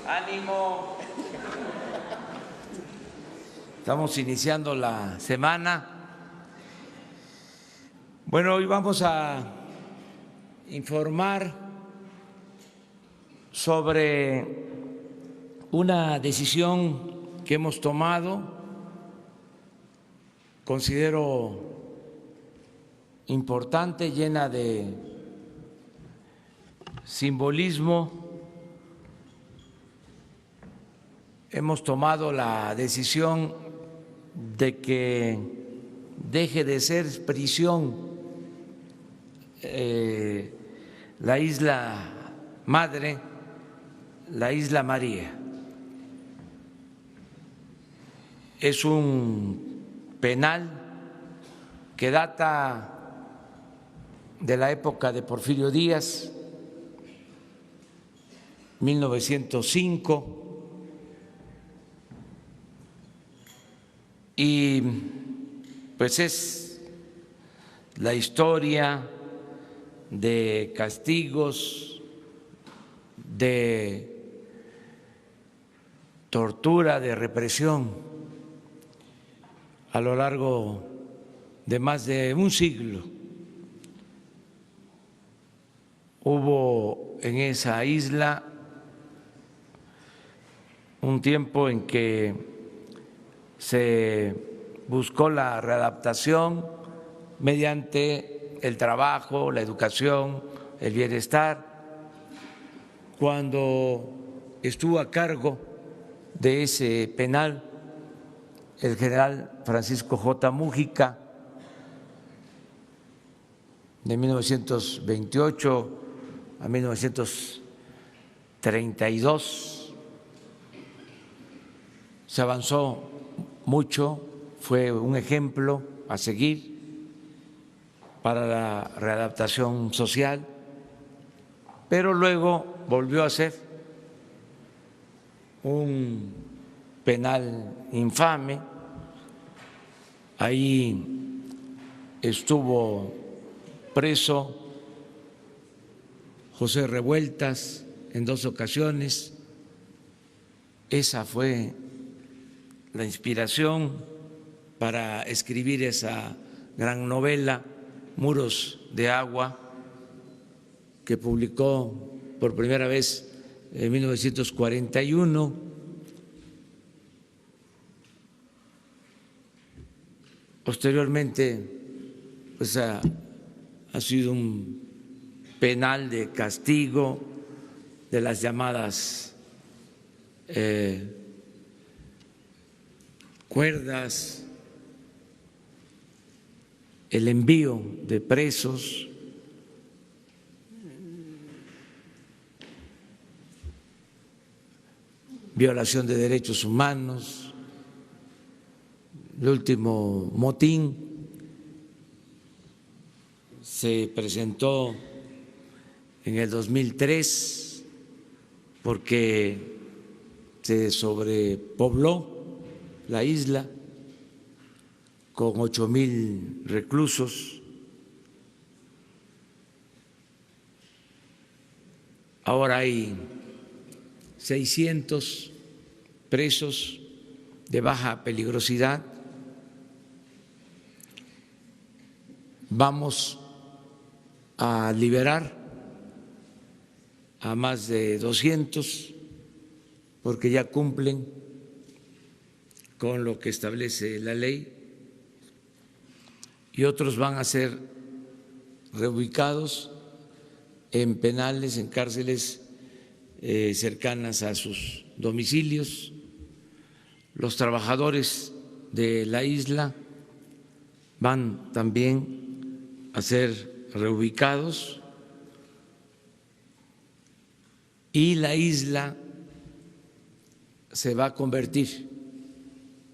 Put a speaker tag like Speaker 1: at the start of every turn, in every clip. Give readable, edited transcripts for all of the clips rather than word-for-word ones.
Speaker 1: Ánimo. Estamos iniciando la semana. Bueno, hoy vamos a informar sobre una decisión que hemos tomado, considero importante, llena de simbolismo. Hemos tomado la decisión de que deje de ser prisión la isla madre, la isla María. Es un penal que data de la época de Porfirio Díaz, 1905. Y pues es la historia de castigos, de tortura, de represión a lo largo de más de un siglo. Hubo en esa isla un tiempo en que se buscó la readaptación mediante el trabajo, la educación, el bienestar. Cuando estuvo a cargo de ese penal el general Francisco J. Múgica, de 1928 a 1932, se avanzó mucho, fue un ejemplo a seguir para la readaptación social, pero luego volvió a ser un penal infame. Ahí estuvo preso José Revueltas en 2 ocasiones. Esa fue la inspiración para escribir esa gran novela, Muros de Agua, que publicó por primera vez en 1941. Posteriormente, pues ha sido un penal de castigo de las llamadas cuerdas, el envío de presos, violación de derechos humanos, el último motín se presentó en el 2003 porque se sobrepobló la isla con 8,000 reclusos. Ahora hay 600 presos de baja peligrosidad. Vamos a liberar a más de 200 porque ya cumplen con lo que establece la ley, y otros van a ser reubicados en penales, en cárceles cercanas a sus domicilios. Los trabajadores de la isla van también a ser reubicados, y la isla se va a convertir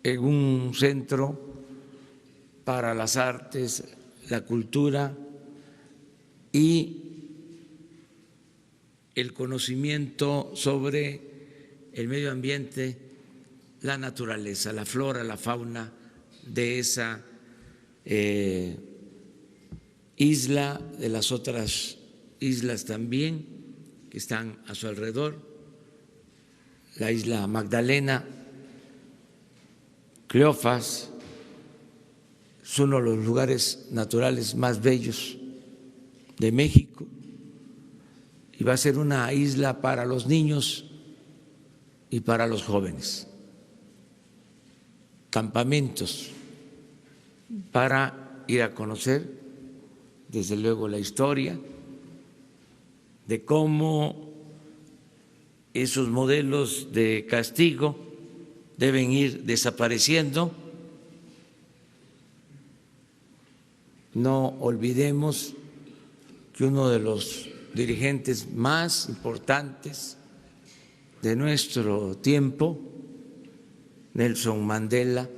Speaker 1: en un centro para las artes, la cultura y el conocimiento sobre el medio ambiente, la naturaleza, la flora, la fauna de esa isla, de las otras islas también que están a su alrededor, la isla Magdalena, Cleofas, es uno de los lugares naturales más bellos de México y va a ser una isla para los niños y para los jóvenes, campamentos para ir a conocer, desde luego, la historia de cómo esos modelos de castigo deben ir desapareciendo. No olvidemos que uno de los dirigentes más importantes de nuestro tiempo, Nelson Mandela,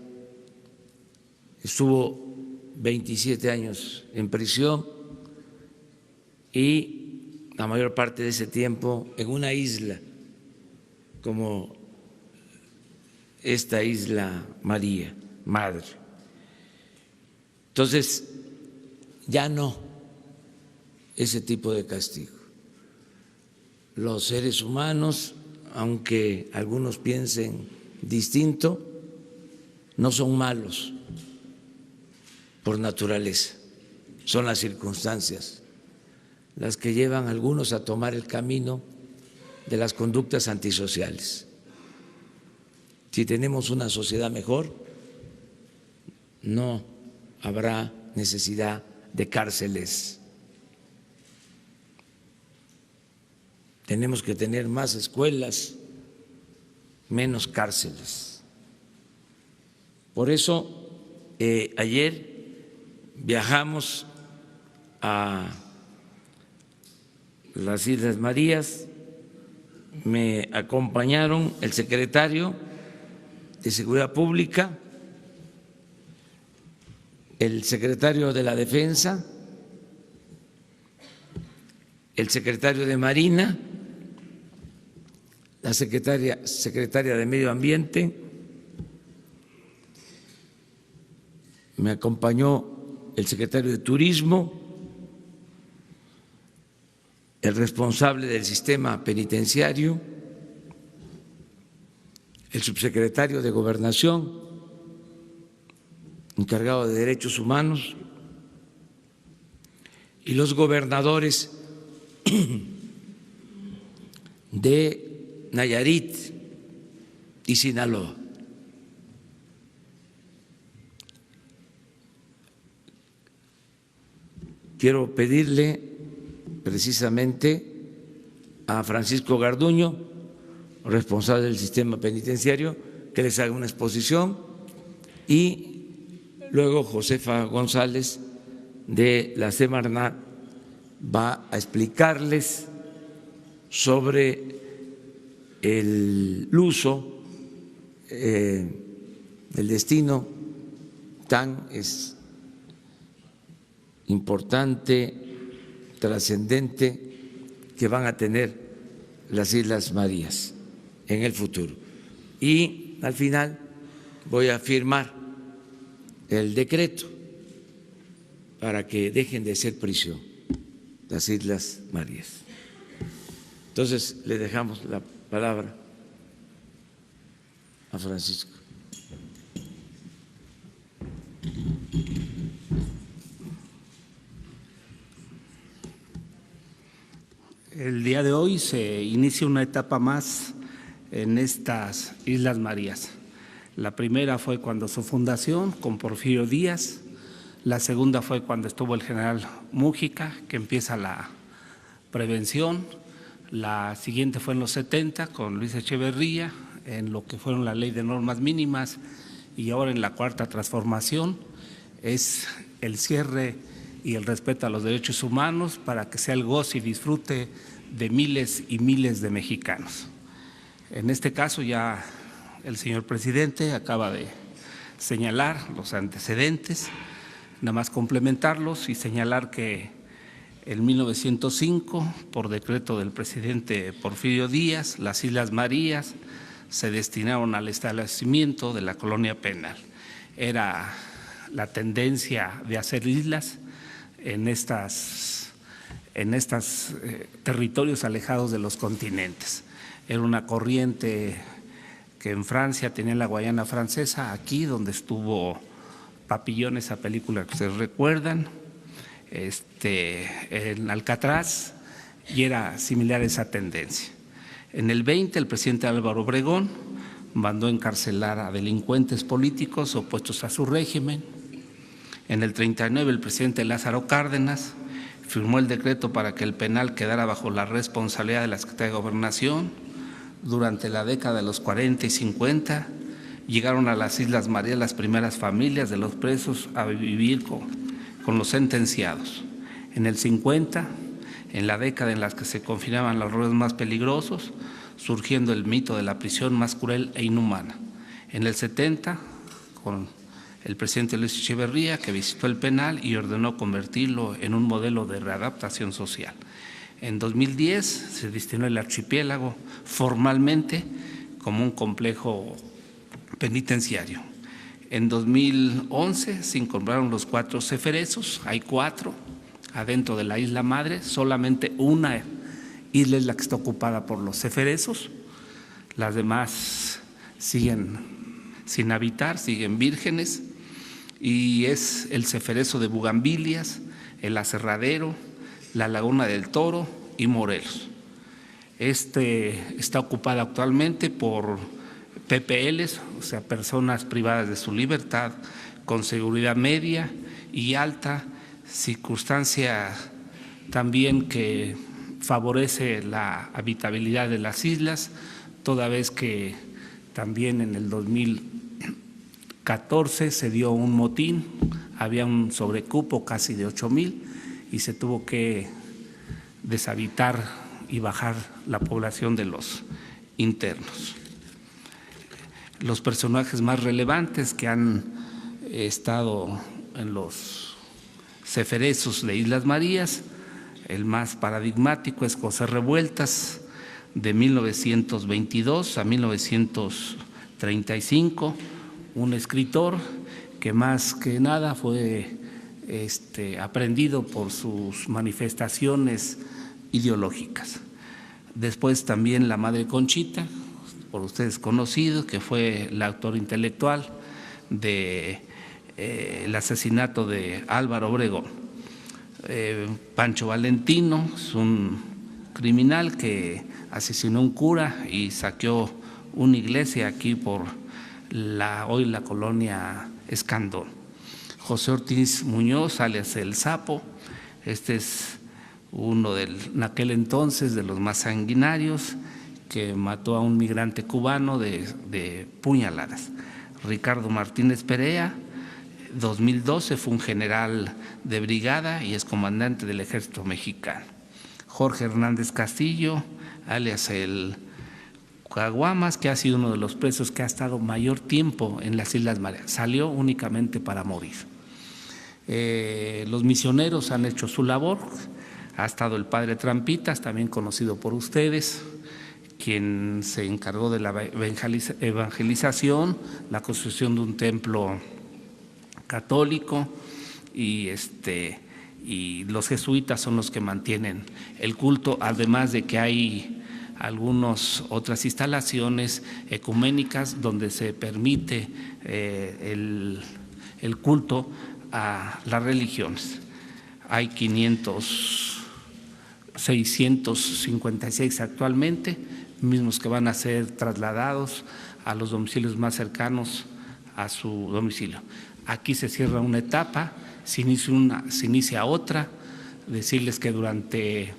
Speaker 1: estuvo 27 años en prisión y la mayor parte de ese tiempo en una isla como esta isla María, Madre. Entonces, ya no ese tipo de castigo. Los seres humanos, aunque algunos piensen distinto, no son malos por naturaleza, son las circunstancias las que llevan a algunos a tomar el camino de las conductas antisociales. Si tenemos una sociedad mejor, no habrá necesidad de cárceles. Tenemos que tener más escuelas, menos cárceles. Por eso, ayer viajamos a las Islas Marías, me acompañaron el secretario de Seguridad Pública, el secretario de la Defensa, el secretario de Marina, la secretaria de Medio Ambiente, me acompañó el secretario de Turismo, el responsable del sistema penitenciario, el subsecretario de Gobernación, encargado de Derechos Humanos, y los gobernadores de Nayarit y Sinaloa. Quiero pedirle precisamente a Francisco Garduño, responsable del sistema penitenciario, que les haga una exposición, y luego Josefa González de la Semarnat va a explicarles sobre el uso, el destino tan importante, trascendente que van a tener las Islas Marías en el futuro. Y al final voy a firmar el decreto para que dejen de ser prisión las Islas Marías. Entonces, le dejamos la palabra a Francisco.
Speaker 2: El día de hoy se inicia una etapa más en estas Islas Marías. La primera fue cuando su fundación con Porfirio Díaz, la segunda fue cuando estuvo el general Mújica, que empieza la prevención, la siguiente fue en los 70 con Luis Echeverría, en lo que fueron la ley de normas mínimas, y ahora en la cuarta transformación es el cierre y el respeto a los derechos humanos para que sea el goce y disfrute de miles y miles de mexicanos. En este caso ya el señor presidente acaba de señalar los antecedentes, nada más complementarlos y señalar que en 1905, por decreto del presidente Porfirio Díaz, las Islas Marías se destinaron al establecimiento de la colonia penal. Era la tendencia de hacer islas en estos territorios alejados de los continentes. Era una corriente que en Francia tenía la Guayana Francesa, aquí donde estuvo Papillón, esa película que ustedes recuerdan, en Alcatraz, y era similar a esa tendencia. En el 20, el presidente Álvaro Obregón mandó encarcelar a delincuentes políticos opuestos a su régimen. En el 39, el presidente Lázaro Cárdenas firmó el decreto para que el penal quedara bajo la responsabilidad de la Secretaría de Gobernación. Durante la década de los 40 y 50, llegaron a las Islas Marías las primeras familias de los presos a vivir con los sentenciados. En el 50, en la década en la que se confinaban los horrores más peligrosos, surgiendo el mito de la prisión más cruel e inhumana. En el 70, con el presidente Luis Echeverría, que visitó el penal y ordenó convertirlo en un modelo de readaptación social. En 2010 se destinó el archipiélago formalmente como un complejo penitenciario. En 2011 se incorporaron los 4 ceferezos, hay 4 adentro de la isla madre, solamente una isla es la que está ocupada por los ceferezos, las demás siguen sin habitar, siguen vírgenes, y es el ceferezo de Bugambilias, el Aserradero, la Laguna del Toro y Morelos. Está ocupada actualmente por PPLs, o sea, personas privadas de su libertad, con seguridad media y alta, circunstancia también que favorece la habitabilidad de las islas, toda vez que también en el 2014 se dio un motín, había un sobrecupo casi de 8,000 y se tuvo que deshabitar y bajar la población de los internos. Los personajes más relevantes que han estado en los ceferezos de Islas Marías, el más paradigmático es José Revueltas, de 1922 a 1935, un escritor que más que nada fue aprendido por sus manifestaciones ideológicas. Después también la madre Conchita, por ustedes conocido, que fue el autor intelectual del asesinato de Álvaro Obregón. Pancho Valentino es un criminal que asesinó a un cura y saqueó una iglesia aquí por hoy la colonia Escandón. José Ortiz Muñoz, alias El Sapo, este es uno en aquel entonces de los más sanguinarios, que mató a un migrante cubano de puñaladas. Ricardo Martínez Perea, 2012, fue un general de brigada y es comandante del ejército mexicano. Jorge Hernández Castillo, alias el Caguamas, que ha sido uno de los presos que ha estado mayor tiempo en las Islas Marías, salió únicamente para morir. Los misioneros han hecho su labor, ha estado el padre Trampitas, también conocido por ustedes, quien se encargó de la evangelización, la construcción de un templo católico y los jesuitas son los que mantienen el culto, además de que hay algunas otras instalaciones ecuménicas donde se permite el culto a las religiones. Hay 656 actualmente, mismos que van a ser trasladados a los domicilios más cercanos a su domicilio. Aquí se cierra una etapa, se inicia otra. Decirles que durante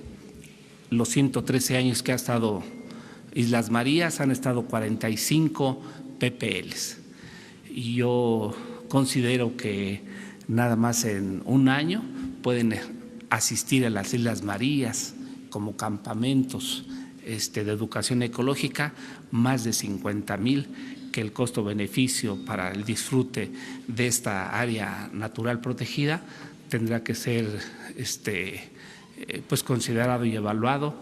Speaker 2: los 113 años que ha estado Islas Marías han estado 45 PPLs. Y yo considero que nada más en un año pueden asistir a las Islas Marías como campamentos de educación ecológica, más de 50,000, que el costo-beneficio para el disfrute de esta área natural protegida tendrá que ser pues considerado y evaluado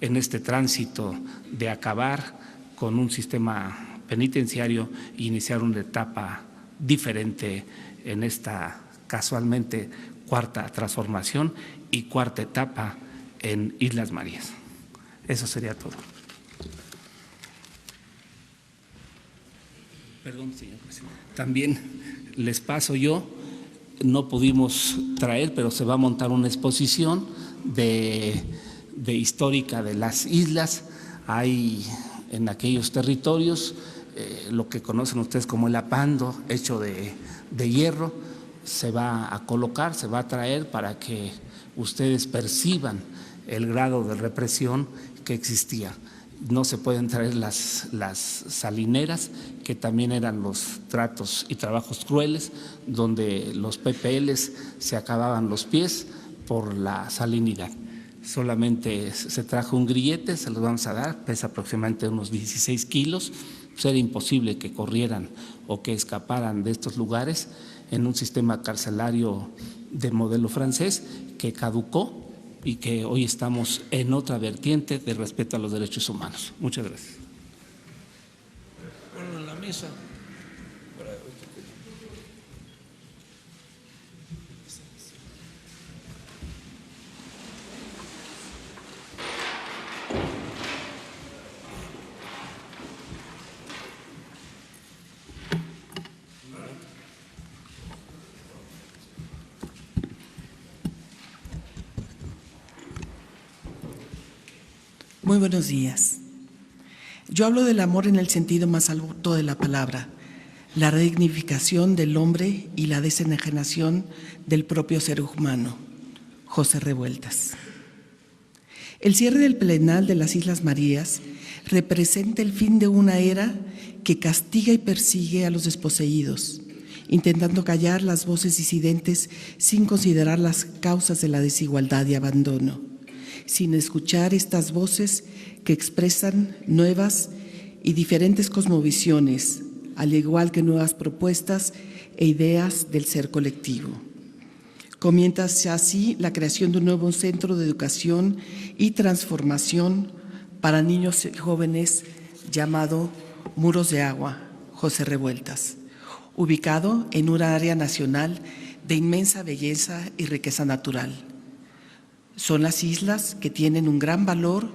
Speaker 2: en este tránsito de acabar con un sistema penitenciario e iniciar una etapa diferente en esta casualmente cuarta transformación y cuarta etapa en Islas Marías. Eso sería todo. Perdón, señor presidente. También les paso yo, no pudimos traer, pero se va a montar una exposición de histórica de las islas. Hay en aquellos territorios lo que conocen ustedes como el apando hecho de hierro, se va a colocar, se va a traer para que ustedes perciban el grado de represión que existía. No se pueden traer las salineras, que también eran los tratos y trabajos crueles, donde los PPLs se acababan los pies por la salinidad. Solamente se trajo un grillete, se los vamos a dar, pesa aproximadamente unos 16 kilos. Pues era imposible que corrieran o que escaparan de estos lugares en un sistema carcelario de modelo francés que caducó y que hoy estamos en otra vertiente de respeto a los derechos humanos. Muchas gracias.
Speaker 1: Bueno, en la mesa.
Speaker 3: Muy buenos días. Yo hablo del amor en el sentido más alto de la palabra, la redignificación del hombre y la desenajenación del propio ser humano. José Revueltas. El cierre del Plenal de las Islas Marías representa el fin de una era que castiga y persigue a los desposeídos, intentando callar las voces disidentes sin considerar las causas de la desigualdad y abandono, sin escuchar estas voces que expresan nuevas y diferentes cosmovisiones, al igual que nuevas propuestas e ideas del ser colectivo. Comienza así la creación de un nuevo centro de educación y transformación para niños y jóvenes llamado Muros de Agua, José Revueltas, ubicado en un área nacional de inmensa belleza y riqueza natural. Son las islas que tienen un gran valor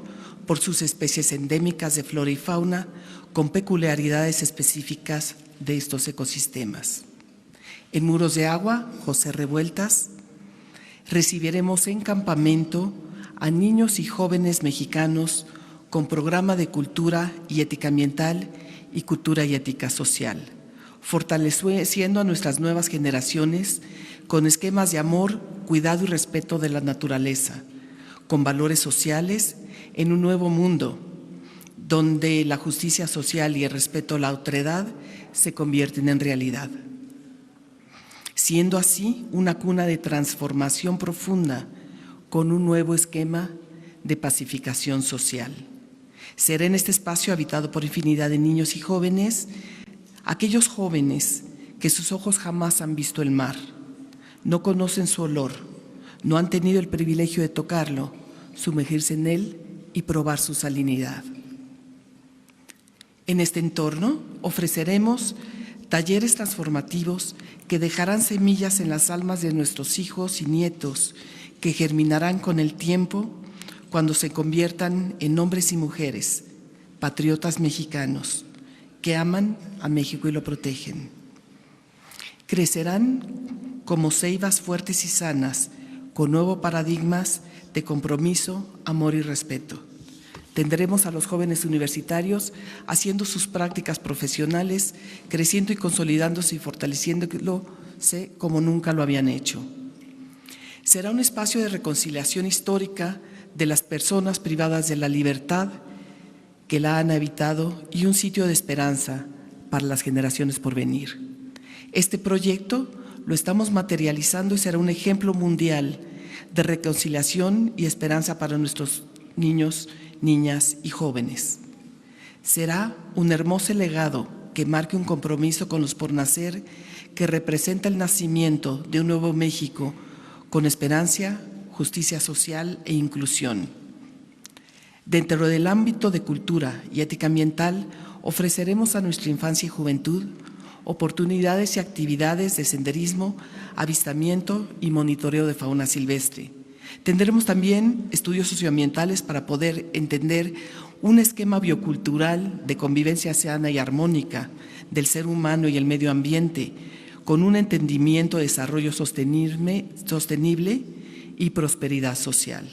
Speaker 3: por sus especies endémicas de flora y fauna con peculiaridades específicas de estos ecosistemas. En Muros de Agua, José Revueltas, recibiremos en campamento a niños y jóvenes mexicanos con programa de cultura y ética ambiental y cultura y ética social, fortaleciendo a nuestras nuevas generaciones con esquemas de amor, cuidado y respeto de la naturaleza, con valores sociales en un nuevo mundo, donde la justicia social y el respeto a la otredad se convierten en realidad. Siendo así una cuna de transformación profunda con un nuevo esquema de pacificación social. Será en este espacio habitado por infinidad de niños y jóvenes, aquellos jóvenes que sus ojos jamás han visto el mar, no conocen su olor, no han tenido el privilegio de tocarlo, sumergirse en él y probar su salinidad. En este entorno ofreceremos talleres transformativos que dejarán semillas en las almas de nuestros hijos y nietos, que germinarán con el tiempo cuando se conviertan en hombres y mujeres, patriotas mexicanos, que aman a México y lo protegen. Crecerán como ceibas fuertes y sanas, con nuevos paradigmas de compromiso, amor y respeto. Tendremos a los jóvenes universitarios haciendo sus prácticas profesionales, creciendo y consolidándose y fortaleciéndose como nunca lo habían hecho. Será un espacio de reconciliación histórica de las personas privadas de la libertad que la han habitado y un sitio de esperanza para las generaciones por venir. Este proyecto lo estamos materializando y será un ejemplo mundial de reconciliación y esperanza para nuestros niños niñas y jóvenes. Será un hermoso legado que marque un compromiso con los por nacer, que representa el nacimiento de un nuevo México con esperanza, justicia social e inclusión. Dentro del ámbito de cultura y ética ambiental, ofreceremos a nuestra infancia y juventud oportunidades y actividades de senderismo, avistamiento y monitoreo de fauna silvestre. Tendremos también estudios socioambientales para poder entender un esquema biocultural de convivencia sana y armónica del ser humano y el medio ambiente, con un entendimiento de desarrollo sostenible y prosperidad social.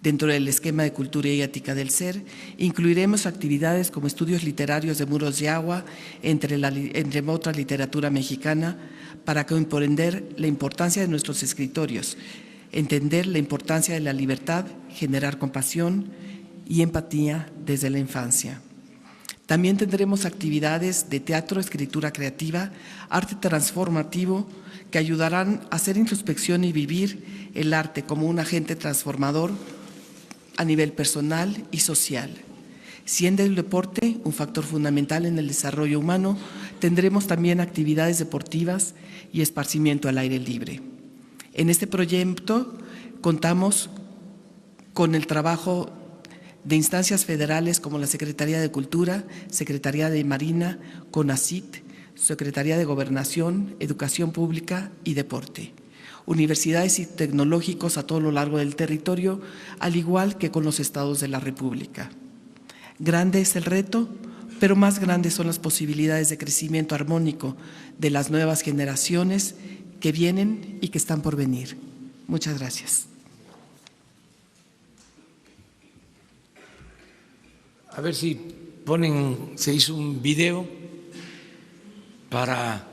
Speaker 3: Dentro del esquema de cultura y ética del ser, incluiremos actividades como estudios literarios de Muros de Agua, entre otra literatura mexicana, para comprender la importancia de nuestros escritorios, entender la importancia de la libertad, generar compasión y empatía desde la infancia. También tendremos actividades de teatro, escritura creativa, arte transformativo, que ayudarán a hacer introspección y vivir el arte como un agente transformador a nivel personal y social. Siendo el deporte un factor fundamental en el desarrollo humano, tendremos también actividades deportivas y esparcimiento al aire libre. En este proyecto contamos con el trabajo de instancias federales como la Secretaría de Cultura, Secretaría de Marina, CONACYT, Secretaría de Gobernación, Educación Pública y Deporte, universidades y tecnológicos a todo lo largo del territorio, al igual que con los estados de la República. Grande es el reto, pero más grandes son las posibilidades de crecimiento armónico de las nuevas generaciones que vienen y que están por venir. Muchas gracias.
Speaker 1: A ver si se hizo un video para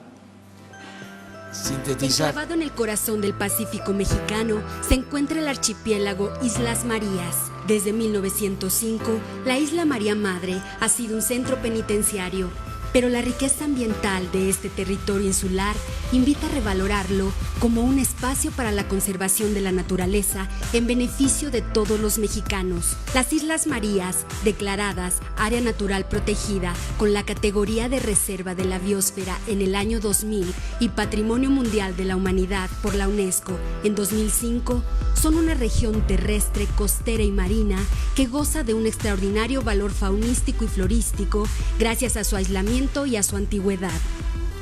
Speaker 1: sintetizar.
Speaker 4: Enclavado en el corazón del Pacífico mexicano se encuentra el archipiélago Islas Marías. Desde 1905, la Isla María Madre ha sido un centro penitenciario, pero la riqueza ambiental de este territorio insular invita a revalorarlo como un espacio para la conservación de la naturaleza en beneficio de todos los mexicanos. Las Islas Marías, declaradas Área Natural Protegida con la categoría de Reserva de la Biosfera en el año 2000 y Patrimonio Mundial de la Humanidad por la UNESCO en 2005, son una región terrestre, costera y marina que goza de un extraordinario valor faunístico y florístico gracias a su aislamiento y a su antigüedad.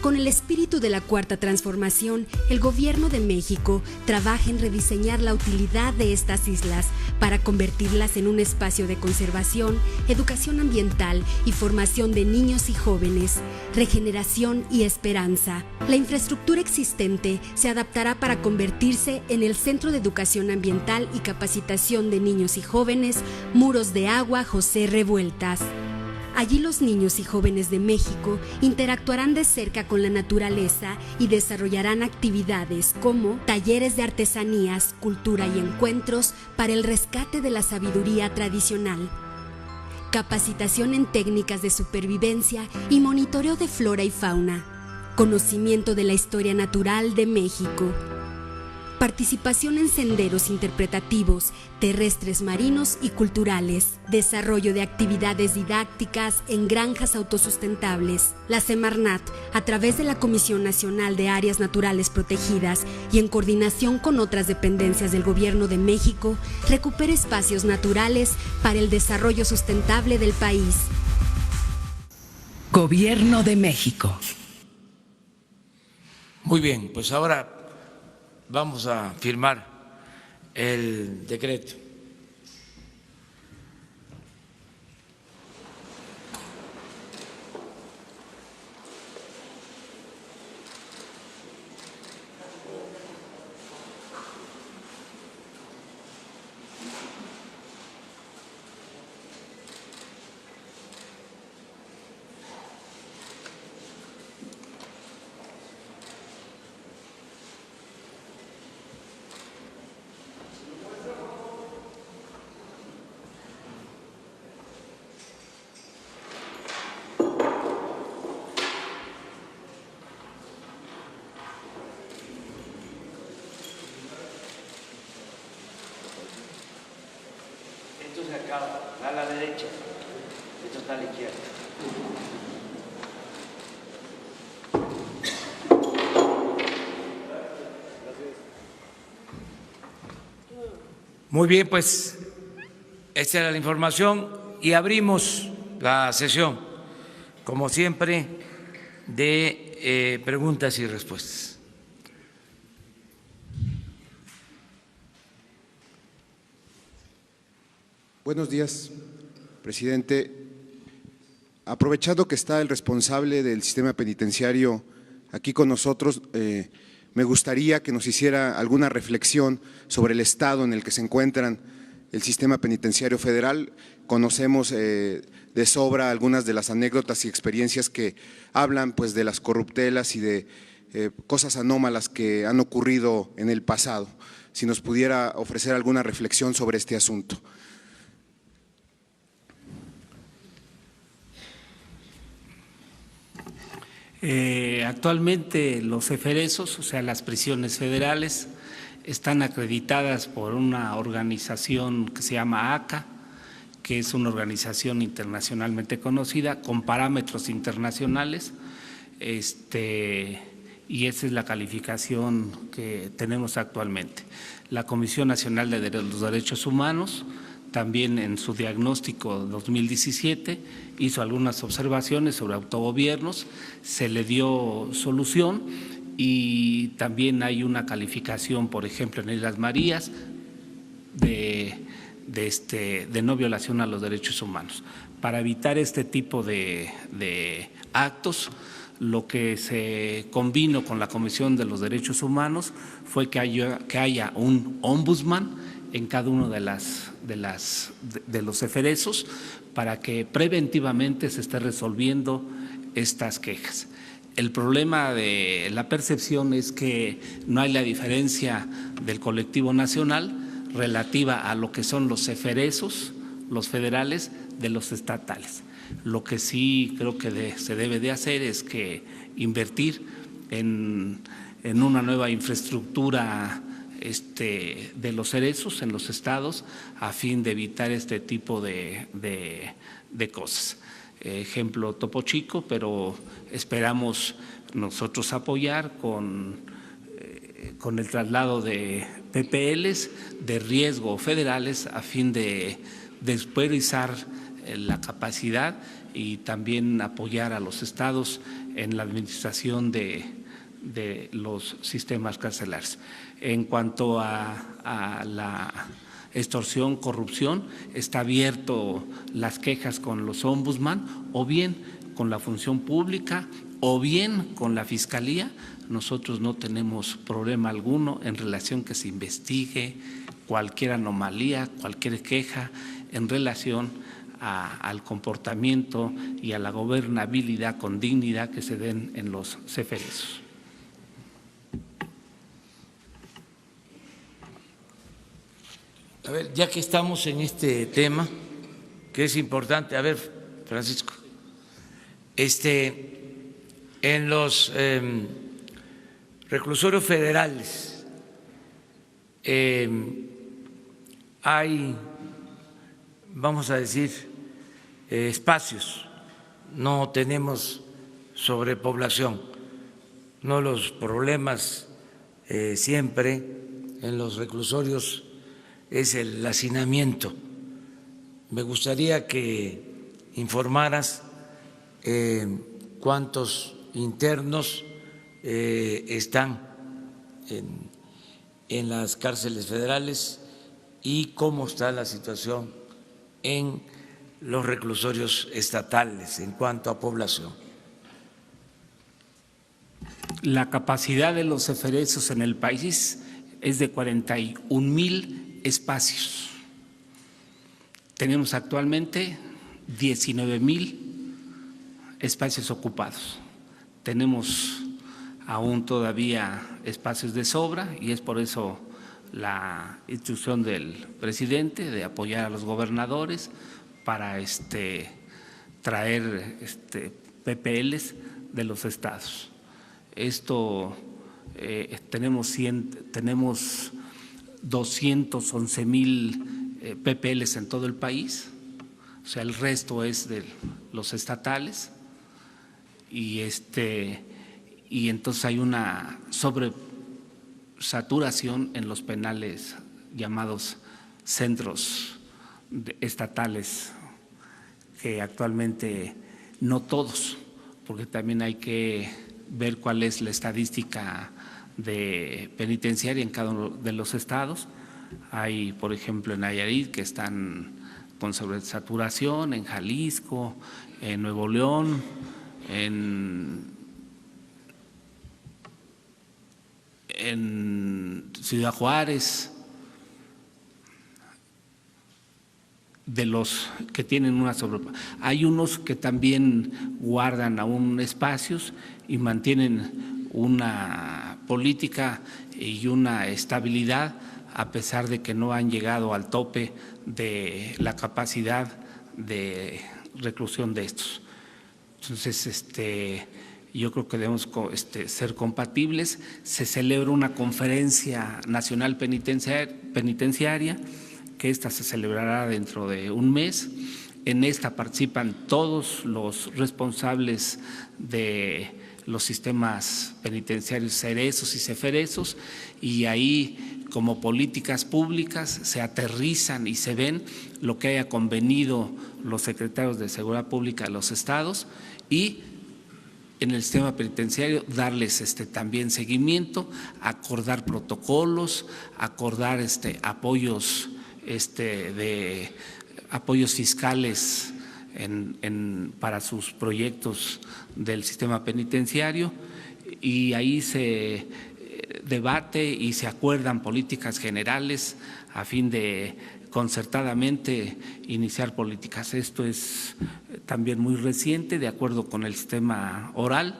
Speaker 4: Con el espíritu de la Cuarta Transformación, el Gobierno de México trabaja en rediseñar la utilidad de estas islas para convertirlas en un espacio de conservación, educación ambiental y formación de niños y jóvenes, regeneración y esperanza. La infraestructura existente se adaptará para convertirse en el Centro de Educación Ambiental y Capacitación de Niños y Jóvenes, Muros de Agua José Revueltas. Allí los niños y jóvenes de México interactuarán de cerca con la naturaleza y desarrollarán actividades como talleres de artesanías, cultura y encuentros para el rescate de la sabiduría tradicional, capacitación en técnicas de supervivencia y monitoreo de flora y fauna, conocimiento de la historia natural de México, participación en senderos interpretativos, terrestres, marinos y culturales, desarrollo de actividades didácticas en granjas autosustentables. La Semarnat, a través de la Comisión Nacional de Áreas Naturales Protegidas y en coordinación con otras dependencias del Gobierno de México, recupera espacios naturales para el desarrollo sustentable del país.
Speaker 5: Gobierno de México.
Speaker 1: Muy bien, pues ahora vamos a firmar el decreto. la izquierda. Muy bien, pues esta era la información y abrimos la sesión, como siempre, de preguntas y respuestas.
Speaker 5: Buenos días, presidente. Aprovechando que está el responsable del sistema penitenciario aquí con nosotros, me gustaría que nos hiciera alguna reflexión sobre el estado en el que se encuentran el sistema penitenciario federal. Conocemos de sobra algunas de las anécdotas y experiencias que hablan pues de las corruptelas y de cosas anómalas que han ocurrido en el pasado. Si nos pudiera ofrecer alguna reflexión sobre este asunto.
Speaker 2: Actualmente los eferesos, o sea, las prisiones federales, están acreditadas por una organización que se llama ACA, que es una organización internacionalmente conocida, con parámetros internacionales, y esa es la calificación que tenemos actualmente. La Comisión Nacional de los Derechos Humanos también en su diagnóstico 2017 hizo algunas observaciones sobre autogobiernos, se le dio solución y también hay una calificación, por ejemplo, en Islas Marías de no violación a los derechos humanos. Para evitar este tipo de actos, lo que se convino con la Comisión de los Derechos Humanos fue que haya un ombudsman en cada uno de los eferesos para que preventivamente se esté resolviendo estas quejas. El problema de la percepción es que no hay la diferencia del colectivo nacional relativa a lo que son los eferesos, los federales, de los estatales. Lo que sí creo que se debe de hacer es que invertir en una nueva infraestructura de los eferesos en los estados a fin de evitar este tipo de cosas. Ejemplo Topo Chico, pero esperamos nosotros apoyar con el traslado de PPLs de riesgo federales a fin de priorizar la capacidad y también apoyar a los estados en la administración de los sistemas carcelarios. En cuanto a la extorsión, corrupción, está abierto las quejas con los ombudsman o bien con la función pública o bien con la fiscalía. Nosotros no tenemos problema alguno en relación que se investigue cualquier anomalía, cualquier queja en relación al comportamiento y a la gobernabilidad con dignidad que se den en los eferesos.
Speaker 1: A ver, ya que estamos en este tema, que es importante, a ver, Francisco, en los reclusorios federales hay, vamos a decir, espacios, no tenemos sobrepoblación, no los problemas siempre en los reclusorios es el hacinamiento. Me gustaría que informaras cuántos internos están en las cárceles federales y cómo está la situación en los reclusorios estatales en cuanto a población.
Speaker 2: La capacidad de los eferesos en el país es de 41,000 espacios. Tenemos actualmente 19,000 espacios ocupados. Tenemos aún todavía espacios de sobra y es por eso la instrucción del presidente de apoyar a los gobernadores para traer PPLs de los estados. Esto tenemos 211,000 PPLs en todo el país, sea, el resto es de los estatales y entonces hay una sobresaturación en los penales llamados centros estatales, que actualmente no todos, porque también hay que ver cuál es la estadística de penitenciaria en cada uno de los estados. Hay, por ejemplo, en Nayarit que están con sobresaturación, en Jalisco, en Nuevo León, en Ciudad Juárez, de los que tienen una hay unos que también guardan aún espacios y mantienen una política y una estabilidad a pesar de que no han llegado al tope de la capacidad de reclusión de estos. Entonces, yo creo que debemos ser compatibles. Se celebra una conferencia nacional penitenciaria, que esta se celebrará dentro de un mes. En esta participan todos los responsables de los sistemas penitenciarios cerezos y ceferezos, y ahí, como políticas públicas, se aterrizan y se ven lo que haya convenido los secretarios de Seguridad Pública de los estados, y en el sistema penitenciario darles también seguimiento, acordar protocolos, acordar apoyos de apoyos fiscales para sus proyectos del sistema penitenciario, y ahí se debate y se acuerdan políticas generales a fin de concertadamente iniciar políticas. Esto es también muy reciente, de acuerdo con el sistema oral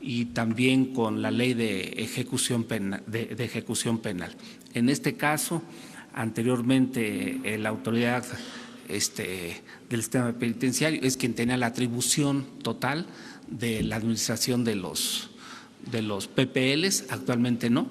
Speaker 2: y también con la ley de ejecución penal. En este caso, anteriormente la autoridad del sistema penitenciario es quien tenía la atribución total de la administración de los PPLs, actualmente no.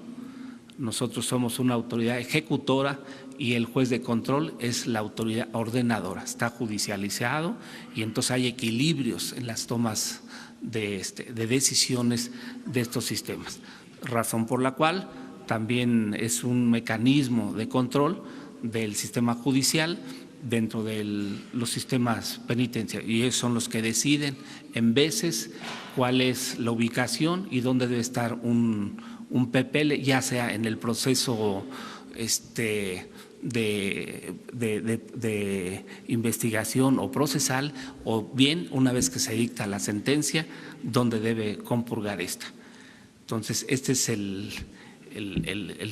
Speaker 2: Nosotros somos una autoridad ejecutora y el juez de control es la autoridad ordenadora. Está judicializado y entonces hay equilibrios en las tomas de decisiones de estos sistemas, razón por la cual también es un mecanismo de control del sistema judicial dentro de los sistemas penitenciarios, y ellos son los que deciden en veces cuál es la ubicación y dónde debe estar un PPL, ya sea en el proceso de investigación o procesal, o bien una vez que se dicta la sentencia, dónde debe compurgar esta. Entonces, este es el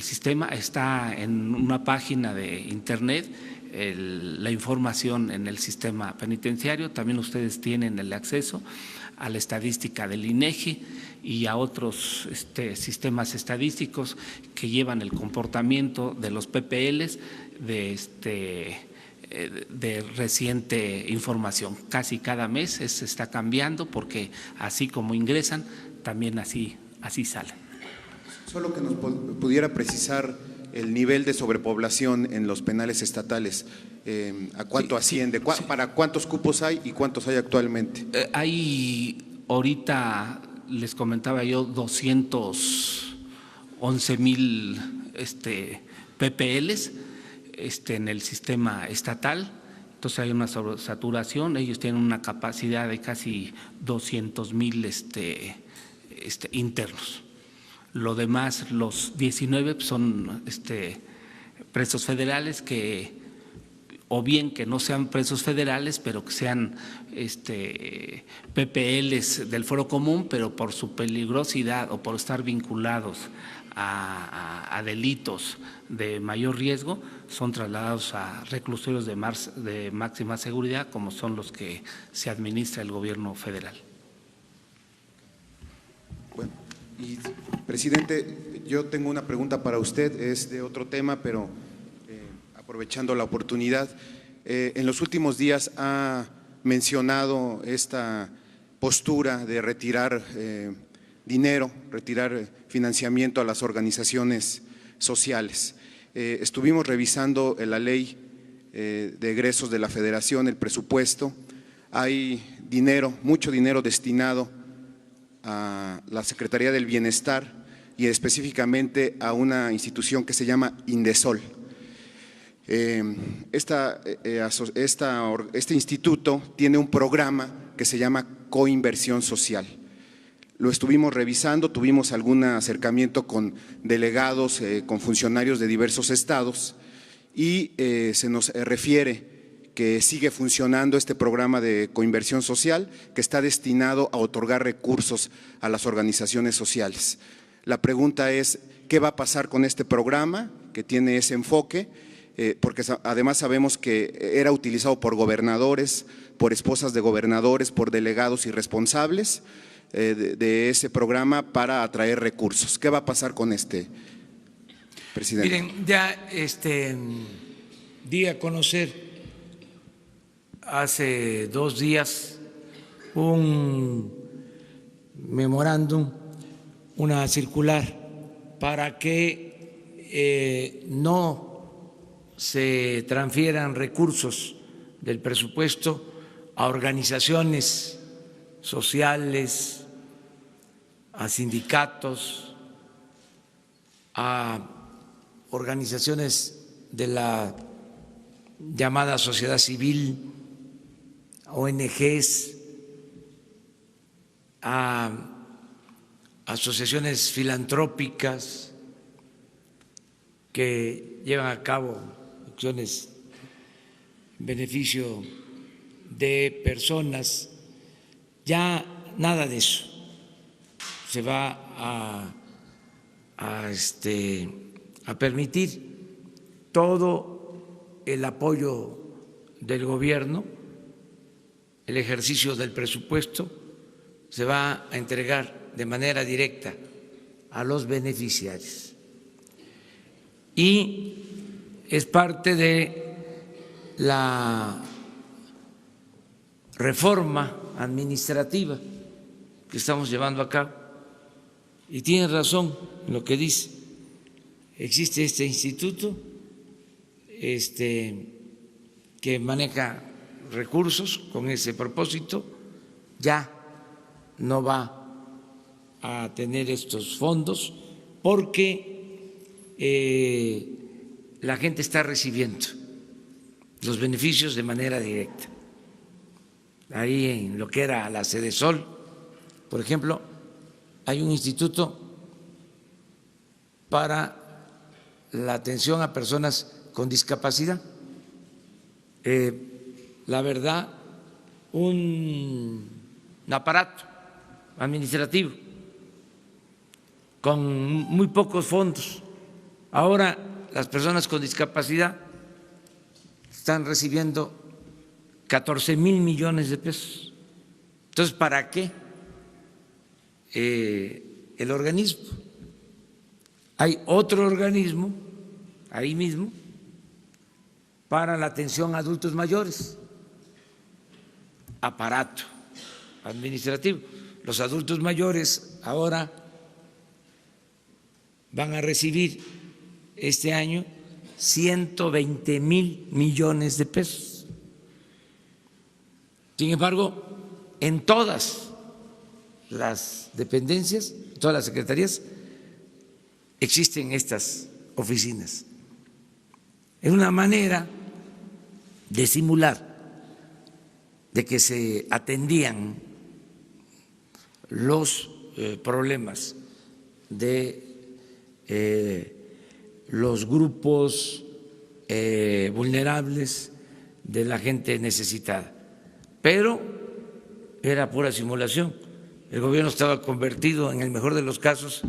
Speaker 2: sistema, está en una página de internet, la información en el sistema penitenciario. También ustedes tienen el acceso a la estadística del INEGI y a otros sistemas estadísticos que llevan el comportamiento de los PPLs de reciente información. Casi cada mes se está cambiando, porque así como ingresan, también así salen.
Speaker 5: Solo que nos pudiera precisar el nivel de sobrepoblación en los penales estatales, ¿a cuánto asciende? ¿Para cuántos cupos hay y cuántos hay actualmente?
Speaker 2: Hay ahorita, les comentaba yo, 211,000 PPLs en el sistema estatal. Entonces hay una sobresaturación. Ellos tienen una capacidad de casi 200,000 internos. Lo demás, los 19 son presos federales, que o bien que no sean presos federales, pero que sean PPLs del Foro Común, pero por su peligrosidad o por estar vinculados a delitos de mayor riesgo, son trasladados a reclusorios de máxima seguridad, como son los que se administra el gobierno federal.
Speaker 5: Bueno, y presidente, yo tengo una pregunta para usted, es de otro tema, pero aprovechando la oportunidad, en los últimos días ha mencionado esta postura de retirar dinero, retirar financiamiento a las organizaciones sociales. Estuvimos revisando la ley de egresos de la Federación, el presupuesto. Hay dinero, mucho dinero destinado a la Secretaría del Bienestar y específicamente a una institución que se llama Indesol. Este instituto tiene un programa que se llama Coinversión Social. Lo estuvimos revisando, tuvimos algún acercamiento con delegados, con funcionarios de diversos estados y se nos refiere que sigue funcionando este programa de coinversión social que está destinado a otorgar recursos a las organizaciones sociales. La pregunta es, ¿qué va a pasar con este programa que tiene ese enfoque? Porque además sabemos que era utilizado por gobernadores, por esposas de gobernadores, por delegados y responsables de ese programa para atraer recursos. ¿Qué va a pasar con este, presidente?
Speaker 1: Miren, ya di a conocer hace 2 días un memorándum, una circular para que no se transfieran recursos del presupuesto a organizaciones sociales, a sindicatos, a organizaciones de la llamada sociedad civil, ONGs, a asociaciones filantrópicas que llevan a cabo acciones en beneficio de personas. Ya nada de eso se va a permitir. Todo el apoyo del gobierno, el ejercicio del presupuesto, se va a entregar de manera directa a los beneficiarios. Y es parte de la reforma administrativa que estamos llevando a cabo. Y tiene razón en lo que dice. Existe este instituto que maneja recursos con ese propósito, ya no va a tener estos fondos porque la gente está recibiendo los beneficios de manera directa. Ahí en lo que era la Sedesol, por ejemplo, hay un instituto para la atención a personas con discapacidad. La verdad, un aparato administrativo con muy pocos fondos. Ahora las personas con discapacidad están recibiendo 14,000 millones de pesos. Entonces, ¿para qué el organismo? Hay otro organismo ahí mismo para la atención a adultos mayores, aparato administrativo. Los adultos mayores ahora van a recibir este año 120,000 millones de pesos. Sin embargo, en todas las dependencias, todas las secretarías, existen estas oficinas. Es una manera de simular de que se atendían los problemas de los grupos vulnerables, de la gente necesitada. Pero era pura simulación. El gobierno estaba convertido, en el mejor de los casos,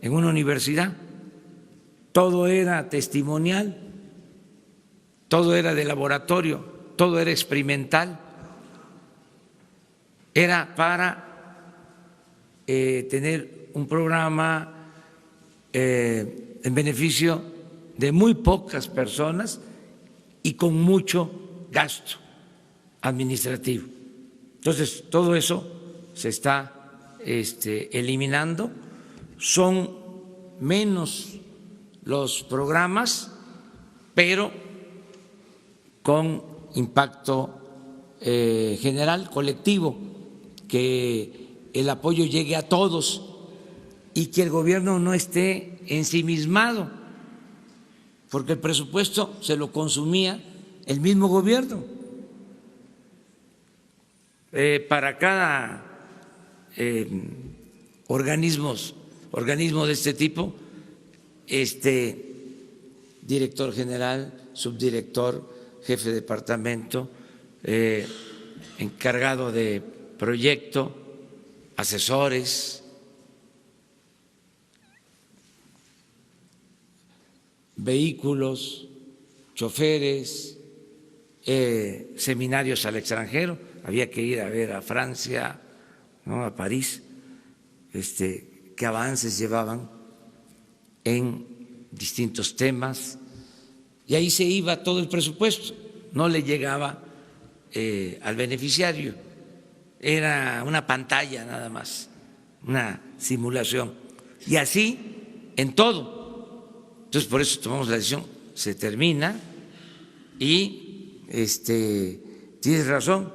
Speaker 1: en una universidad. Todo era testimonial, todo era de laboratorio, todo era experimental. Era para tener un programa en beneficio de muy pocas personas y con mucho gasto administrativo. Entonces, todo eso se está eliminando. Son menos los programas, pero con impacto general, colectivo, que el apoyo llegue a todos y que el gobierno no esté ensimismado, porque el presupuesto se lo consumía el mismo gobierno. Para cada organismo de este tipo, director general, subdirector, jefe de departamento, encargado de proyecto, asesores, vehículos, choferes, seminarios al extranjero. Había que ir a ver a Francia, ¿no?, a París, qué avances llevaban en distintos temas, y ahí se iba todo el presupuesto, no le llegaba al beneficiario, era una pantalla nada más, una simulación, y así en todo. Entonces, por eso tomamos la decisión, se termina y tienes razón,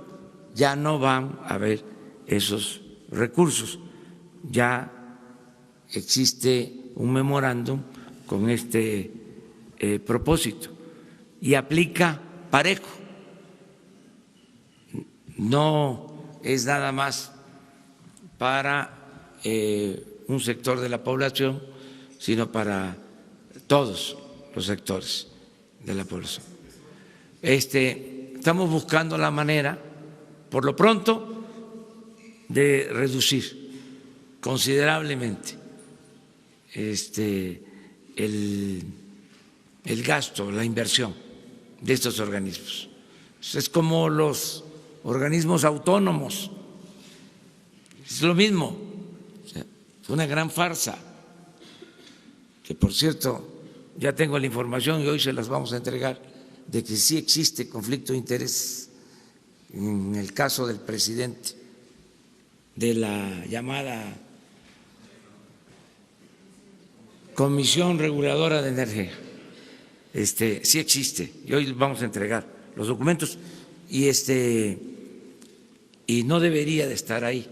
Speaker 1: ya no van a haber esos recursos, ya existe un memorándum con este propósito y aplica parejo, no es nada más para un sector de la población, sino para todos los sectores de la población. Estamos buscando la manera, por lo pronto, de reducir considerablemente el gasto, la inversión de estos organismos. Es como los organismos autónomos, es lo mismo, fue una gran farsa, que por cierto ya tengo la información y hoy se las vamos a entregar, de que sí existe conflicto de interés en el caso del presidente de la llamada Comisión Reguladora de Energía. Sí existe y hoy vamos a entregar los documentos y no debería de estar ahí.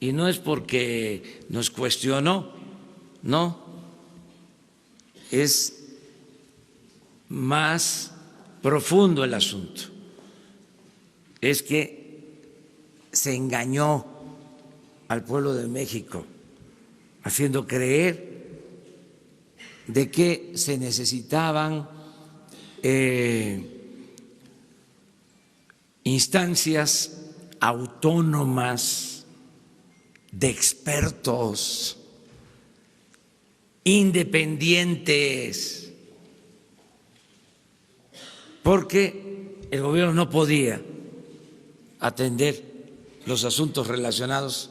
Speaker 1: Y no es porque nos cuestionó, no, es más profundo el asunto. Es que se engañó al pueblo de México haciendo creer de que se necesitaban instancias autónomas de expertos, independientes, porque el gobierno no podía atender los asuntos relacionados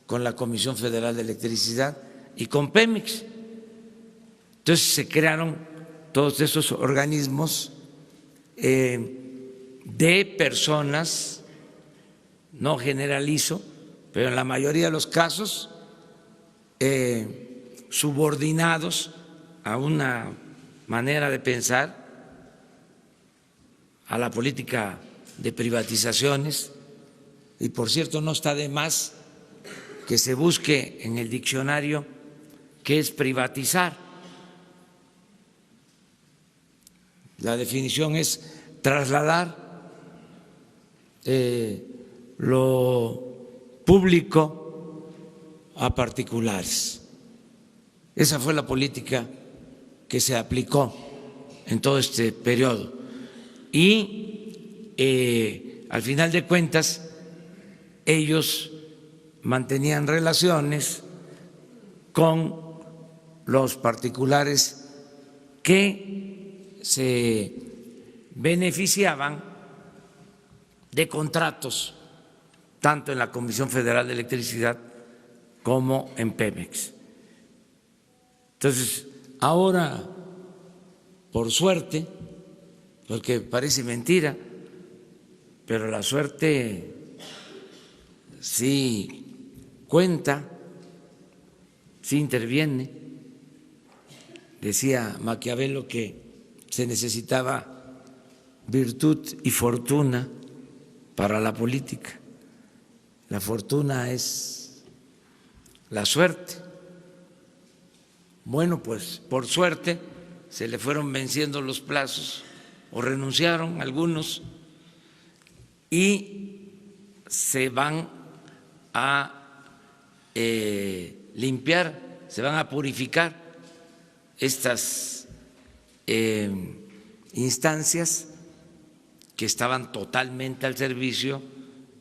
Speaker 1: con la Comisión Federal de Electricidad y con Pemex. Entonces se crearon todos esos organismos de personas, no generalizo, pero en la mayoría de los casos subordinados a una manera de pensar, a la política de privatizaciones. Y por cierto, no está de más que se busque en el diccionario qué es privatizar. La definición es trasladar lo público a particulares. Esa fue la política que se aplicó en todo este periodo. Y al final de cuentas, ellos mantenían relaciones con los particulares que se beneficiaban de contratos tanto en la Comisión Federal de Electricidad como en Pemex. Entonces, ahora, por suerte, porque parece mentira, pero la suerte sí cuenta, sí interviene. Decía Maquiavelo que se necesitaba virtud y fortuna para la política. La fortuna es la suerte. Bueno, pues por suerte se le fueron venciendo los plazos o renunciaron algunos y se van a limpiar, se van a purificar estas instancias que estaban totalmente al servicio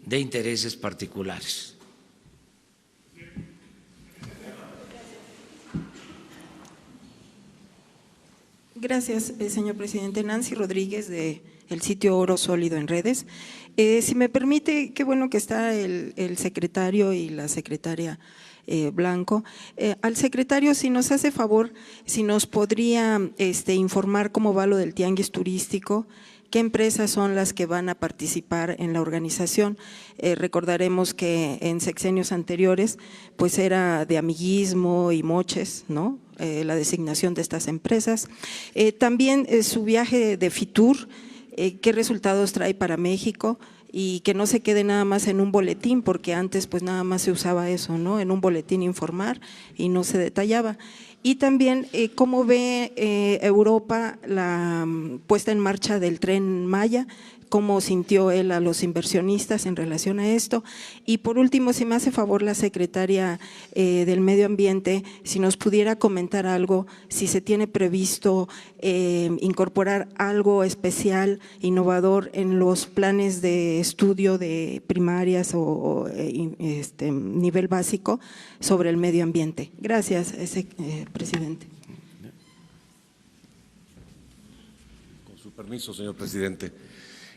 Speaker 1: de intereses particulares.
Speaker 6: Gracias, señor presidente. Nancy Rodríguez, del sitio Oro Sólido en Redes. Si me permite, qué bueno que está el secretario y la secretaria Blanco. Al secretario, si nos hace favor, si nos podría informar cómo va lo del tianguis turístico, qué empresas son las que van a participar en la organización. Recordaremos que en sexenios anteriores pues era de amiguismo y moches, ¿no? La designación de estas empresas. También su viaje de FITUR, qué resultados trae para México y que no se quede nada más en un boletín, porque antes pues nada más se usaba eso, ¿no? En un boletín informar y no se detallaba. Y también cómo ve Europa la puesta en marcha del Tren Maya, cómo sintió él a los inversionistas en relación a esto. Y por último, si me hace favor la secretaria del Medio Ambiente, si nos pudiera comentar algo, si se tiene previsto incorporar algo especial, innovador en los planes de estudio de primarias o nivel básico sobre el medio ambiente. Gracias, presidente.
Speaker 7: Con su permiso, señor presidente.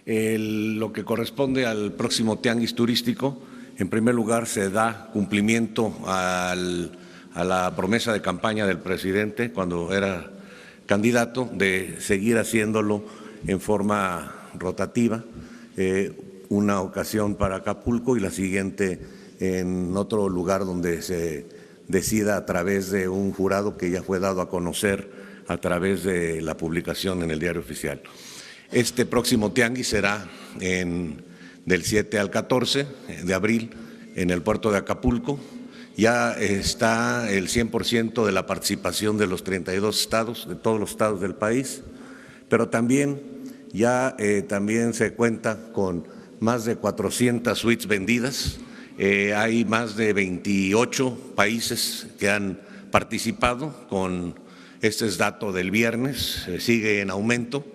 Speaker 7: Lo que corresponde al próximo tianguis turístico, en primer lugar se da cumplimiento a la promesa de campaña del presidente cuando era candidato de seguir haciéndolo en forma rotativa, una ocasión para Acapulco y la siguiente en otro lugar donde se decida a través de un jurado que ya fue dado a conocer a través de la publicación en el Diario Oficial. Este próximo tianguis será del 7 al 14 de abril en el puerto de Acapulco. Ya está el 100% de la participación de los 32 estados, de todos los estados del país, pero también también se cuenta con más de 400 suites vendidas. Hay más de 28 países que han participado. Este es dato del viernes, sigue en aumento.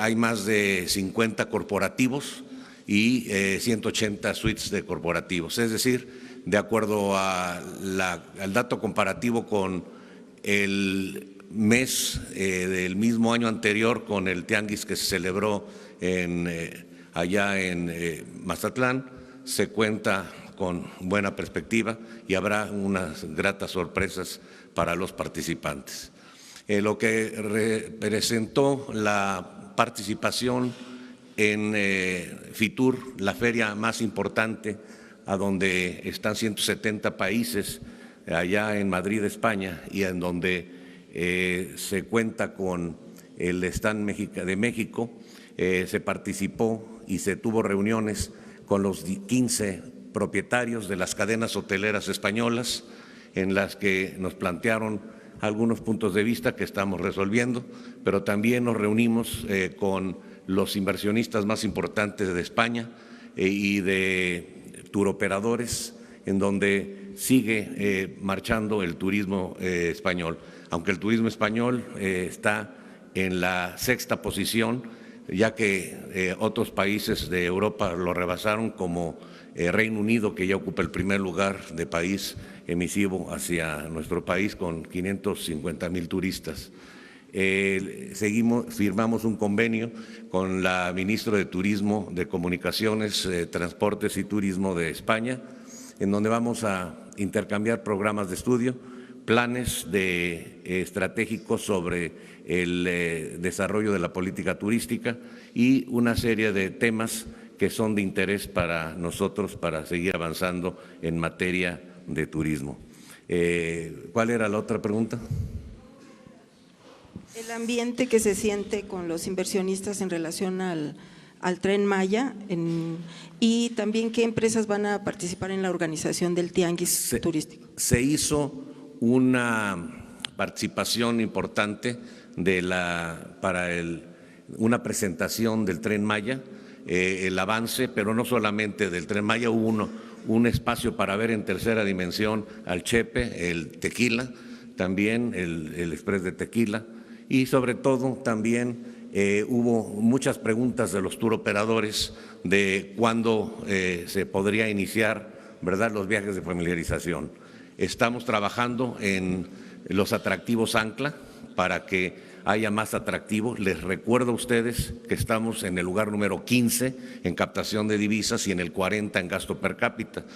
Speaker 7: Hay más de 50 corporativos y 180 suites de corporativos. Es decir, de acuerdo al dato comparativo con el mes del mismo año anterior, con el tianguis que se celebró allá en Mazatlán, se cuenta con buena perspectiva y habrá unas gratas sorpresas para los participantes. Lo que representó la participación en FITUR, la feria más importante, a donde están 170 países, allá en Madrid, España, y en donde se cuenta con el stand de México, se participó y se tuvo reuniones con los 15 propietarios de las cadenas hoteleras españolas, en las que nos plantearon algunos puntos de vista que estamos resolviendo, pero también nos reunimos con los inversionistas más importantes de España y de turoperadores, en donde sigue marchando el turismo español. Aunque el turismo español está en la 6ª posición, ya que otros países de Europa lo rebasaron, como Reino Unido, que ya ocupa el primer lugar de país emisivo hacia nuestro país con 550,000 turistas. Firmamos un convenio con la ministra de Turismo, de Comunicaciones, Transportes y Turismo de España, en donde vamos a intercambiar programas de estudio, planes estratégicos sobre el desarrollo de la política turística y una serie de temas que son de interés para nosotros para seguir avanzando en materia de turismo. ¿Cuál era la otra pregunta?
Speaker 6: El ambiente que se siente con los inversionistas en relación al Tren Maya y también qué empresas van a participar en la organización del tianguis turístico.
Speaker 7: Se hizo una participación importante para una presentación del Tren Maya, el avance, pero no solamente del Tren Maya, hubo un espacio para ver en tercera dimensión al Chepe, el Tequila, también el Express de Tequila, y sobre todo también hubo muchas preguntas de los tour operadores de cuándo se podría iniciar, ¿verdad?, los viajes de familiarización. Estamos trabajando en los atractivos ancla para que haya más atractivos. Les recuerdo a ustedes que estamos en el lugar número 15 en captación de divisas y en el 40 en gasto per cápita.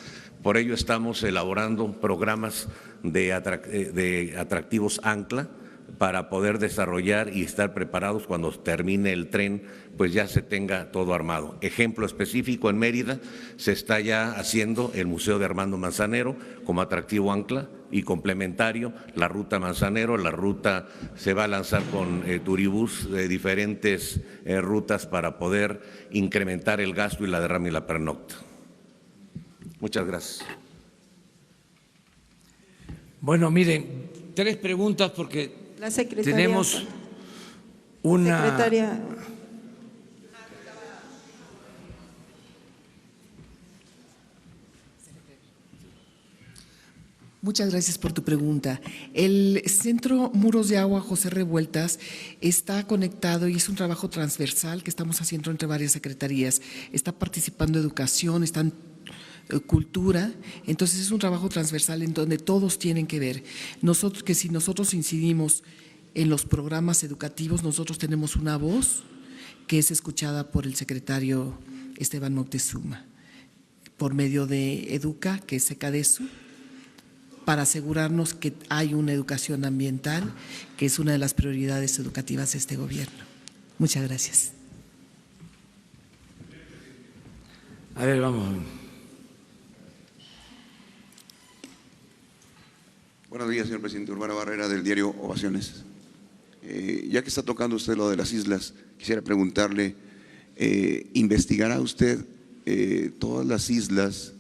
Speaker 7: Por ello estamos elaborando programas de atractivos ancla para poder desarrollar y estar preparados cuando termine el tren, pues ya se tenga todo armado. Ejemplo específico, en Mérida se está ya haciendo el Museo de Armando Manzanero como atractivo ancla y complementario, la ruta Manzanero, la ruta se va a lanzar con Turibús de diferentes rutas para poder incrementar el gasto y la derrama y la pernocta. Muchas gracias.
Speaker 1: Bueno, miren, 3 preguntas porque
Speaker 6: la secretaria,
Speaker 1: tenemos una…
Speaker 6: Secretaria.
Speaker 3: Muchas gracias por tu pregunta. El Centro Muros de Agua José Revueltas está conectado y es un trabajo transversal que estamos haciendo entre varias secretarías. Está participando educación, está en cultura, entonces es un trabajo transversal en donde todos tienen que ver. Si nosotros incidimos en los programas educativos, nosotros tenemos una voz que es escuchada por el secretario Esteban Moctezuma, por medio de Educa, que es Secadesu, para asegurarnos que hay una educación ambiental, que es una de las prioridades educativas de este gobierno. Muchas gracias.
Speaker 1: A ver, vamos.
Speaker 8: Buenos días, señor presidente. Urbano Barrera, del diario Ovaciones. Ya que está tocando usted lo de las islas, quisiera preguntarle, ¿investigará usted todas las islas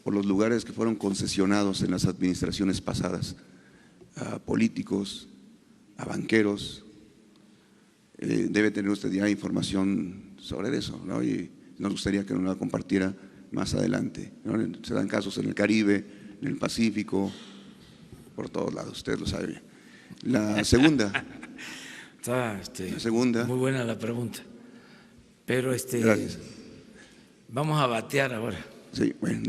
Speaker 8: o los lugares que fueron concesionados en las administraciones pasadas a políticos, a banqueros? Debe tener usted ya información sobre eso, ¿no? Y nos gustaría que nos la compartiera más adelante, ¿no? Se dan casos en el Caribe, en el Pacífico, por todos lados, usted lo sabe bien. La segunda.
Speaker 1: Está,
Speaker 8: la segunda.
Speaker 1: Muy buena la pregunta. Pero
Speaker 8: gracias.
Speaker 1: Vamos a batear ahora.
Speaker 8: Sí, bueno,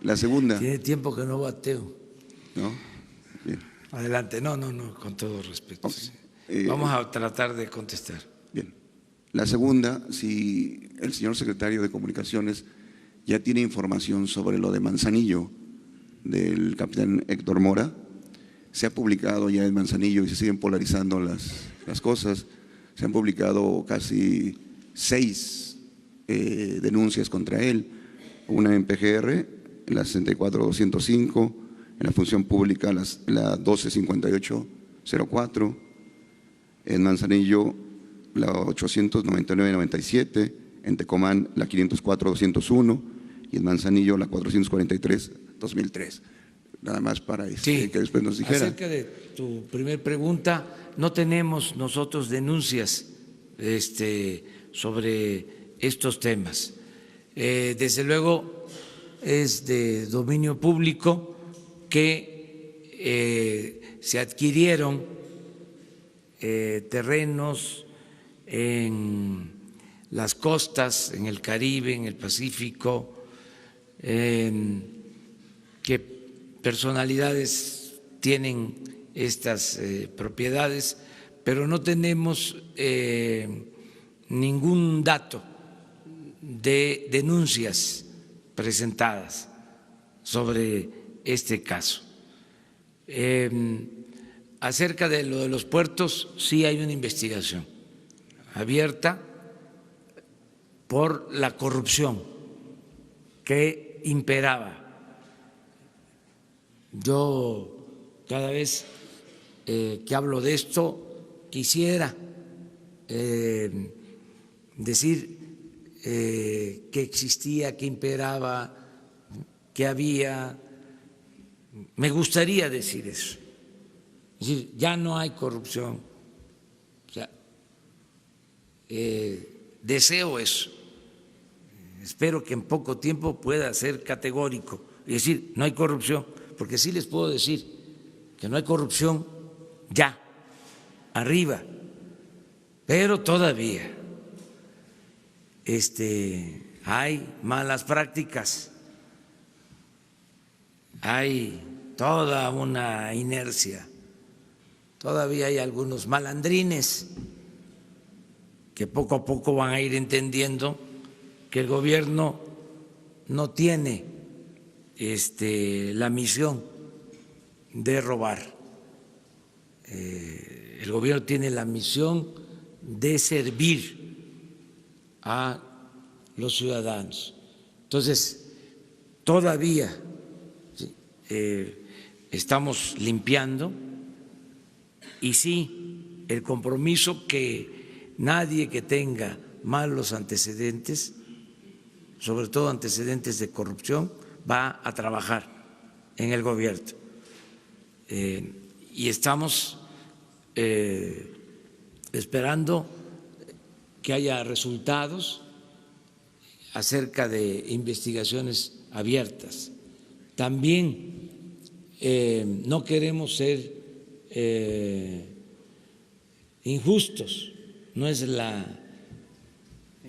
Speaker 8: la segunda.
Speaker 1: Tiene tiempo que no bateo.
Speaker 8: ¿No? Bien.
Speaker 1: Adelante. No, con todo respeto.
Speaker 8: Okay.
Speaker 1: Sí. Vamos a tratar de contestar.
Speaker 8: Bien. La segunda, si el señor secretario de Comunicaciones ya tiene información sobre lo de Manzanillo, del capitán Héctor Mora. Se ha publicado ya en Manzanillo y se siguen polarizando las cosas. Se han publicado casi 6 denuncias contra él, una en PGR, la 64-205, en la función pública la 1258-04, en Manzanillo la 899-97, en Tecomán la 504-201 y en Manzanillo la 443-2003. Nada más para que después nos dijera.
Speaker 1: Acerca de tu primer pregunta, no tenemos nosotros denuncias sobre estos temas. Desde luego es de dominio público que se adquirieron terrenos en las costas, en el Caribe, en el Pacífico, que personalidades tienen estas propiedades, pero no tenemos ningún dato de denuncias presentadas sobre este caso. Acerca de lo de los puertos, sí hay una investigación abierta por la corrupción que imperaba. Yo cada vez que hablo de esto, quisiera decir que existía, que imperaba, que había. Me gustaría decir eso. Es decir, ya no hay corrupción. O sea, deseo eso. Espero que en poco tiempo pueda ser categórico y decir, no hay corrupción, porque sí les puedo decir que no hay corrupción ya, arriba, pero todavía hay malas prácticas, hay toda una inercia, todavía hay algunos malandrines que poco a poco van a ir entendiendo que el gobierno no tiene la misión de robar. El gobierno tiene la misión de servir a los ciudadanos. Entonces, todavía estamos limpiando y sí, el compromiso que nadie que tenga malos antecedentes, sobre todo antecedentes de corrupción, va a trabajar en el gobierno. Y estamos esperando que haya resultados acerca de investigaciones abiertas. También no queremos ser injustos, no es la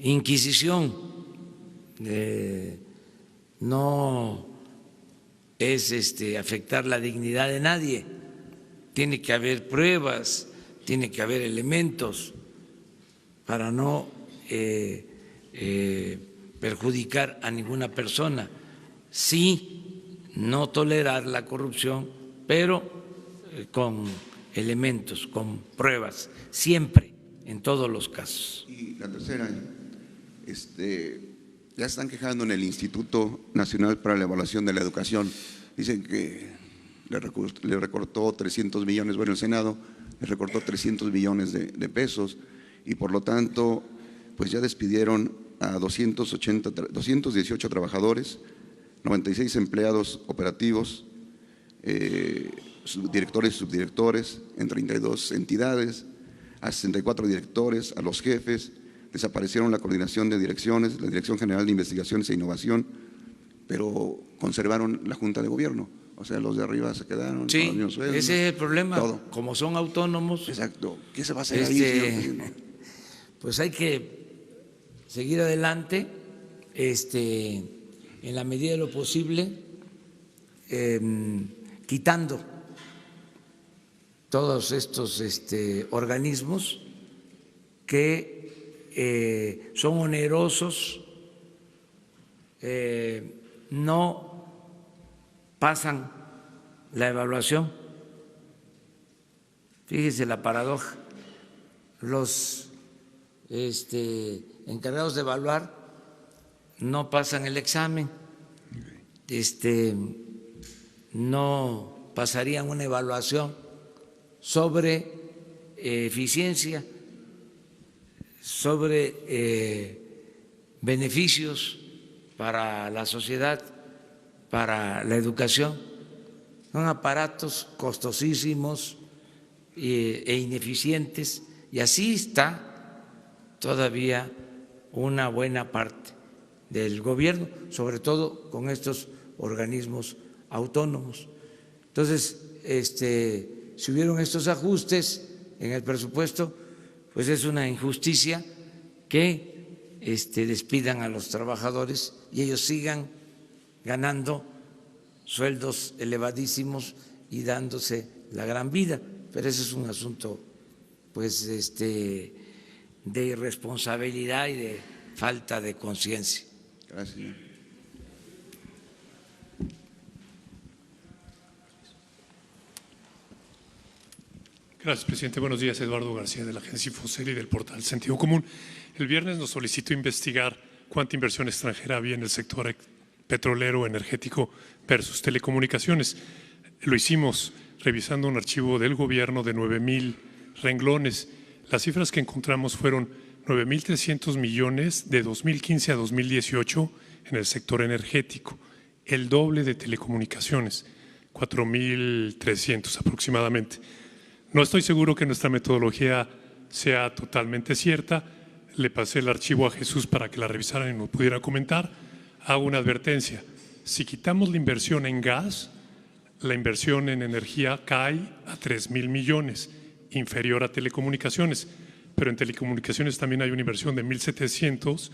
Speaker 1: Inquisición, no es afectar la dignidad de nadie. Tiene que haber pruebas, tiene que haber elementos para no perjudicar a ninguna persona. Sí, no tolerar la corrupción, pero con elementos, con pruebas, siempre, en todos los casos.
Speaker 8: Y la tercera, ya están quejando en el Instituto Nacional para la Evaluación de la Educación. Dicen que le recortó 300 millones, bueno, el Senado le recortó 300 millones de pesos y por lo tanto, pues ya despidieron a 218 trabajadores, 96 empleados operativos, directores y subdirectores en 32 entidades, a 64 directores, a los jefes. Desaparecieron la coordinación de direcciones, la Dirección General de Investigaciones e Innovación, pero conservaron la Junta de Gobierno. O sea, los de arriba se quedaron.
Speaker 1: Sí,
Speaker 8: con los mismos sueldos,
Speaker 1: ese es el problema.
Speaker 8: todo.
Speaker 1: Como son autónomos.
Speaker 8: Exacto. ¿Qué se va a hacer ahí, señor presidente?
Speaker 1: Pues hay que seguir adelante, en la medida de lo posible, quitando todos estos organismos que son onerosos, no pasan la evaluación. Fíjese la paradoja, los encargados de evaluar no pasan el examen, no pasarían una evaluación sobre eficiencia, sobre beneficios para la sociedad, para la educación. Son aparatos costosísimos e ineficientes y así está todavía una buena parte del gobierno, sobre todo con estos organismos autónomos. Entonces, si hubieron estos ajustes en el presupuesto, pues es una injusticia que despidan a los trabajadores y ellos sigan ganando sueldos elevadísimos y dándose la gran vida. Pero ese es un asunto pues de irresponsabilidad y de falta de conciencia.
Speaker 8: Gracias.
Speaker 9: Gracias, presidente. Buenos días. Eduardo García, de la agencia Infocel y del portal Sentido Común. El viernes nos solicitó investigar cuánta inversión extranjera había en el sector petrolero, energético versus telecomunicaciones. Lo hicimos revisando un archivo del gobierno de 9,000 renglones. Las cifras que encontramos fueron 9,300 millones de 2015 a 2018 en el sector energético, el doble de telecomunicaciones, 4,300 aproximadamente. No estoy seguro que nuestra metodología sea totalmente cierta. Le pasé el archivo a Jesús para que la revisaran y nos pudiera comentar. Hago una advertencia. Si quitamos la inversión en gas, la inversión en energía cae a 3,000 millones, inferior a telecomunicaciones. Pero en telecomunicaciones también hay una inversión de 1,700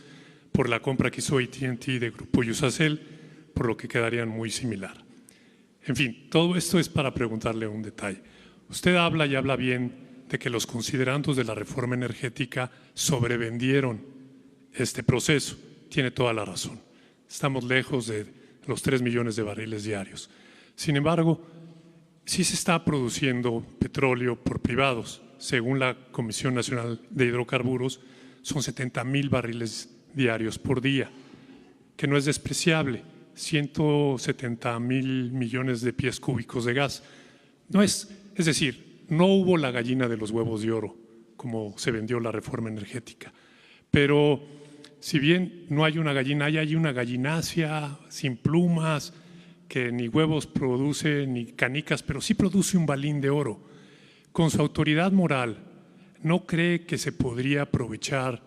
Speaker 9: por la compra que hizo AT&T de Grupo Iusacell, por lo que quedarían muy similar. En fin, todo esto es para preguntarle un detalle. Usted habla y habla bien de que los considerandos de la reforma energética sobrevendieron este proceso. Tiene toda la razón. Estamos lejos de los 3 millones de barriles diarios. Sin embargo, sí se está produciendo petróleo por privados. Según la Comisión Nacional de Hidrocarburos, son 70,000 barriles diarios por día, que no es despreciable. 170,000 millones de pies cúbicos de gas. Es decir, no hubo la gallina de los huevos de oro, como se vendió la reforma energética. Pero si bien no hay una gallina, hay una gallinácea sin plumas, que ni huevos produce ni canicas, pero sí produce un balín de oro. Con su autoridad moral, ¿no cree que se podría aprovechar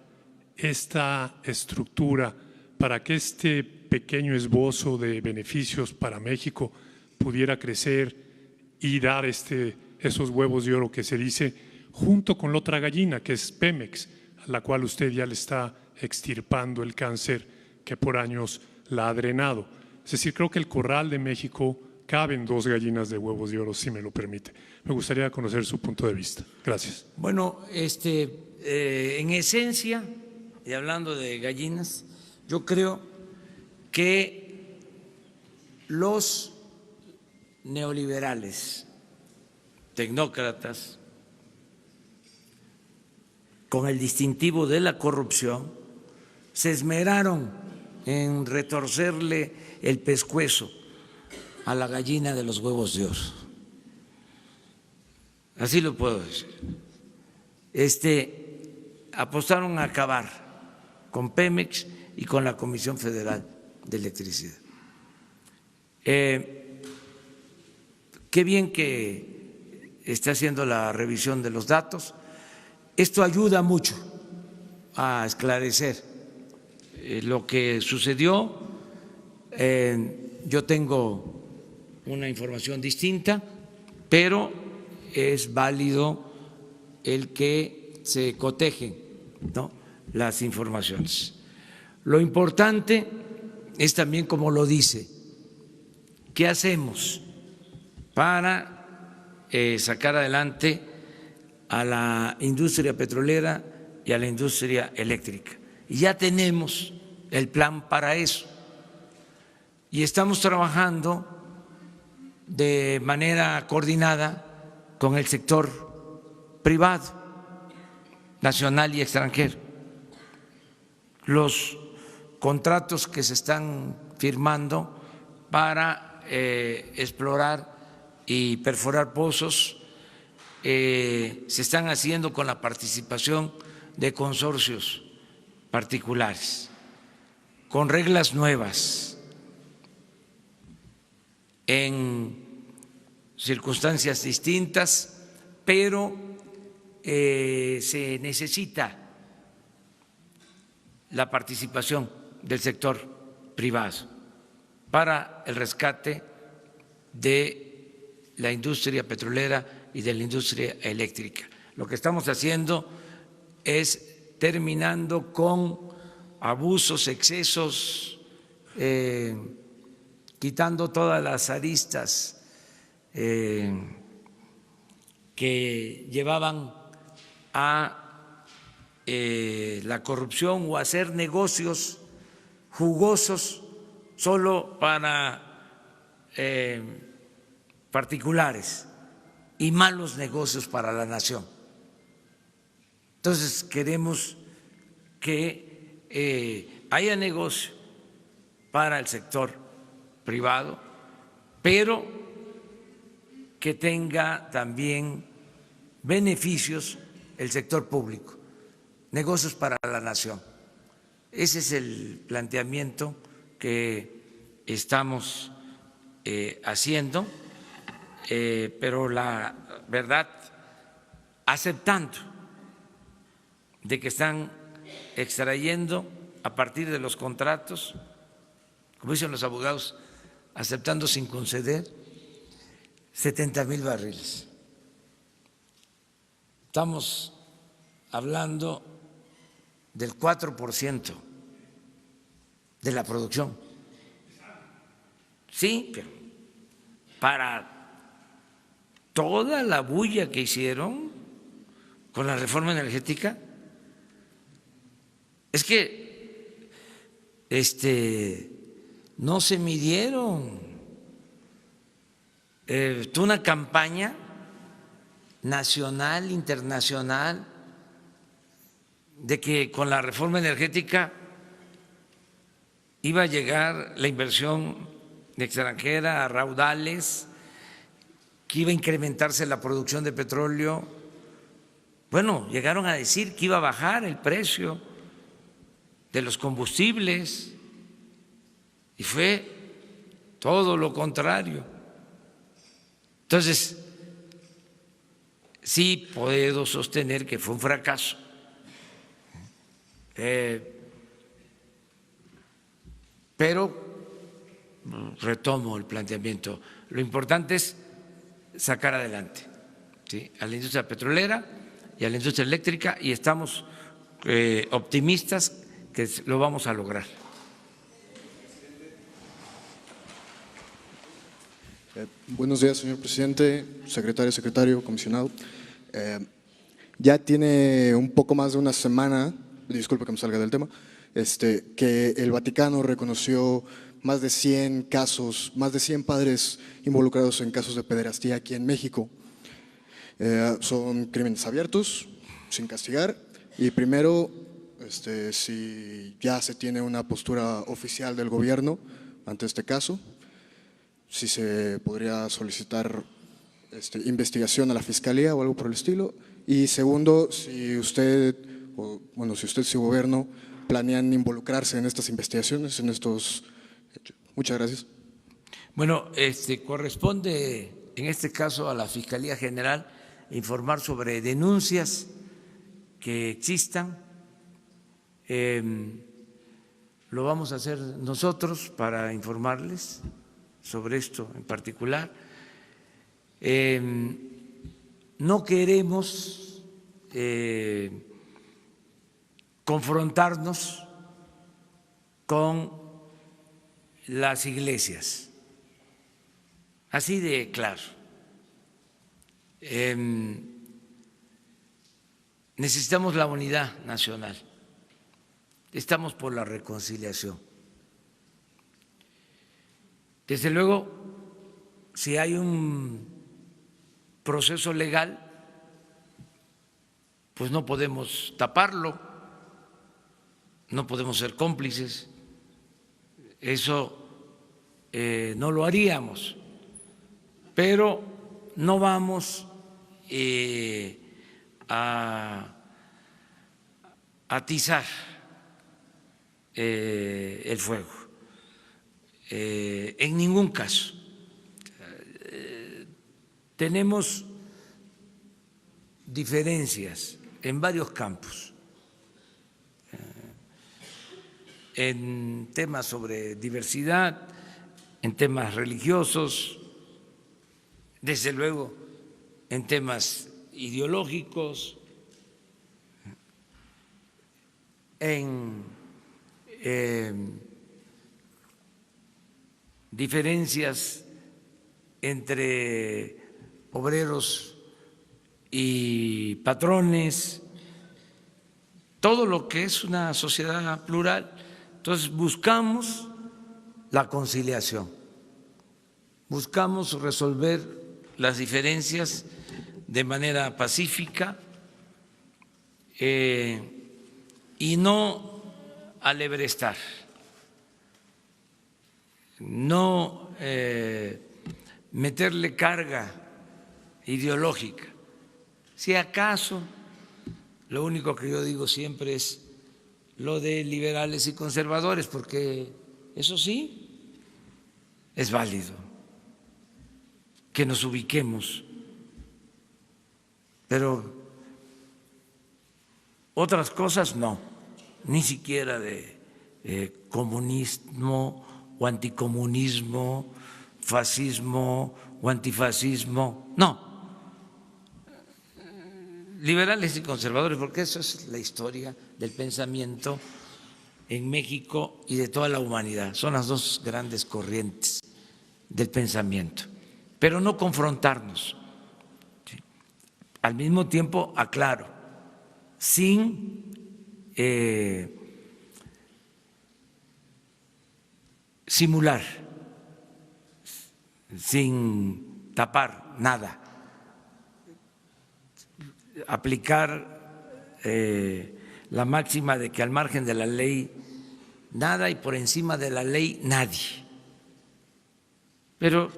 Speaker 9: esta estructura para que este pequeño esbozo de beneficios para México pudiera crecer y dar esos huevos de oro que se dice, junto con la otra gallina que es Pemex, a la cual usted ya le está extirpando el cáncer que por años la ha drenado? Es decir, creo que el corral de México caben 2 gallinas de huevos de oro, si me lo permite. Me gustaría conocer su punto de vista. Gracias.
Speaker 1: Bueno, en esencia, y hablando de gallinas, yo creo que los neoliberales, tecnócratas, con el distintivo de la corrupción, se esmeraron en retorcerle el pescuezo a la gallina de los huevos de oro. Así lo puedo decir. Apostaron a acabar con Pemex y con la Comisión Federal de Electricidad. Qué bien que está haciendo la revisión de los datos. Esto ayuda mucho a esclarecer lo que sucedió. Yo tengo una información distinta, pero es válido el que se cotejen, ¿no?, las informaciones. Lo importante es también, como lo dice, ¿qué hacemos para sacar adelante a la industria petrolera y a la industria eléctrica? Y ya tenemos el plan para eso. Y estamos trabajando de manera coordinada con el sector privado, nacional y extranjero. Los contratos que se están firmando para explorar y perforar pozos se están haciendo con la participación de consorcios particulares, con reglas nuevas, en circunstancias distintas, pero se necesita la participación del sector privado para el rescate de la industria petrolera y de la industria eléctrica. Lo que estamos haciendo es terminando con abusos, excesos, quitando todas las aristas que llevaban a la corrupción o a hacer negocios jugosos solo para particulares y malos negocios para la nación. Entonces queremos que haya negocio para el sector privado, pero que tenga también beneficios el sector público, negocios para la nación. Ese es el planteamiento que estamos haciendo, pero la verdad, aceptando de que están extrayendo a partir de los contratos, como dicen los abogados, aceptando sin conceder 70,000 barriles. Estamos hablando del 4% de la producción. Sí, pero para toda la bulla que hicieron con la reforma energética, es que no se midieron. Tuvo una campaña nacional, internacional, de que con la reforma energética iba a llegar la inversión extranjera a raudales, que iba a incrementarse la producción de petróleo. Bueno, llegaron a decir que iba a bajar el precio de los combustibles y fue todo lo contrario. Entonces, sí puedo sostener que fue un fracaso. Pero retomo el planteamiento. Lo importante es sacar adelante, ¿sí?, a la industria petrolera y a la industria eléctrica, y estamos optimistas que lo vamos a lograr.
Speaker 10: Buenos días, señor presidente, secretario, comisionado. Ya tiene un poco más de una semana, disculpe que me salga del tema, que el Vaticano reconoció más de 100 casos, más de 100 padres involucrados en casos de pederastía aquí en México. Son crímenes abiertos, sin castigar, y primero, si ya se tiene una postura oficial del gobierno ante este caso, si se podría solicitar investigación a la Fiscalía o algo por el estilo, y segundo, si usted, si su gobierno planean involucrarse en estas investigaciones, en estos hechos. Muchas gracias.
Speaker 1: Bueno, corresponde en este caso a la Fiscalía General informar sobre denuncias que existan. Lo vamos a hacer nosotros para informarles sobre esto en particular. No queremos confrontarnos con las iglesias, así de claro. Necesitamos la unidad nacional, estamos por la reconciliación. Desde luego, si hay un proceso legal, pues no podemos taparlo, no podemos ser cómplices, eso no lo haríamos, pero no vamos a atizar el fuego, en ningún caso. Tenemos diferencias en varios campos, en temas sobre diversidad, en temas religiosos, desde luego en temas ideológicos, en diferencias entre obreros y patrones, todo lo que es una sociedad plural. Entonces buscamos la conciliación, buscamos resolver las diferencias de manera pacífica y no alebrestar, no meterle carga ideológica. Si acaso, lo único que yo digo siempre es lo de liberales y conservadores, porque eso sí es válido, que nos ubiquemos, pero otras cosas no, ni siquiera de comunismo o anticomunismo, fascismo o antifascismo, no. Liberales y conservadores, porque eso es la historia del pensamiento en México y de toda la humanidad. Son las dos grandes corrientes del pensamiento, pero no confrontarnos. ¿Sí? Al mismo tiempo, aclaro, sin simular, sin tapar nada, aplicar la máxima de que al margen de la ley nada y por encima de la ley nadie. Pero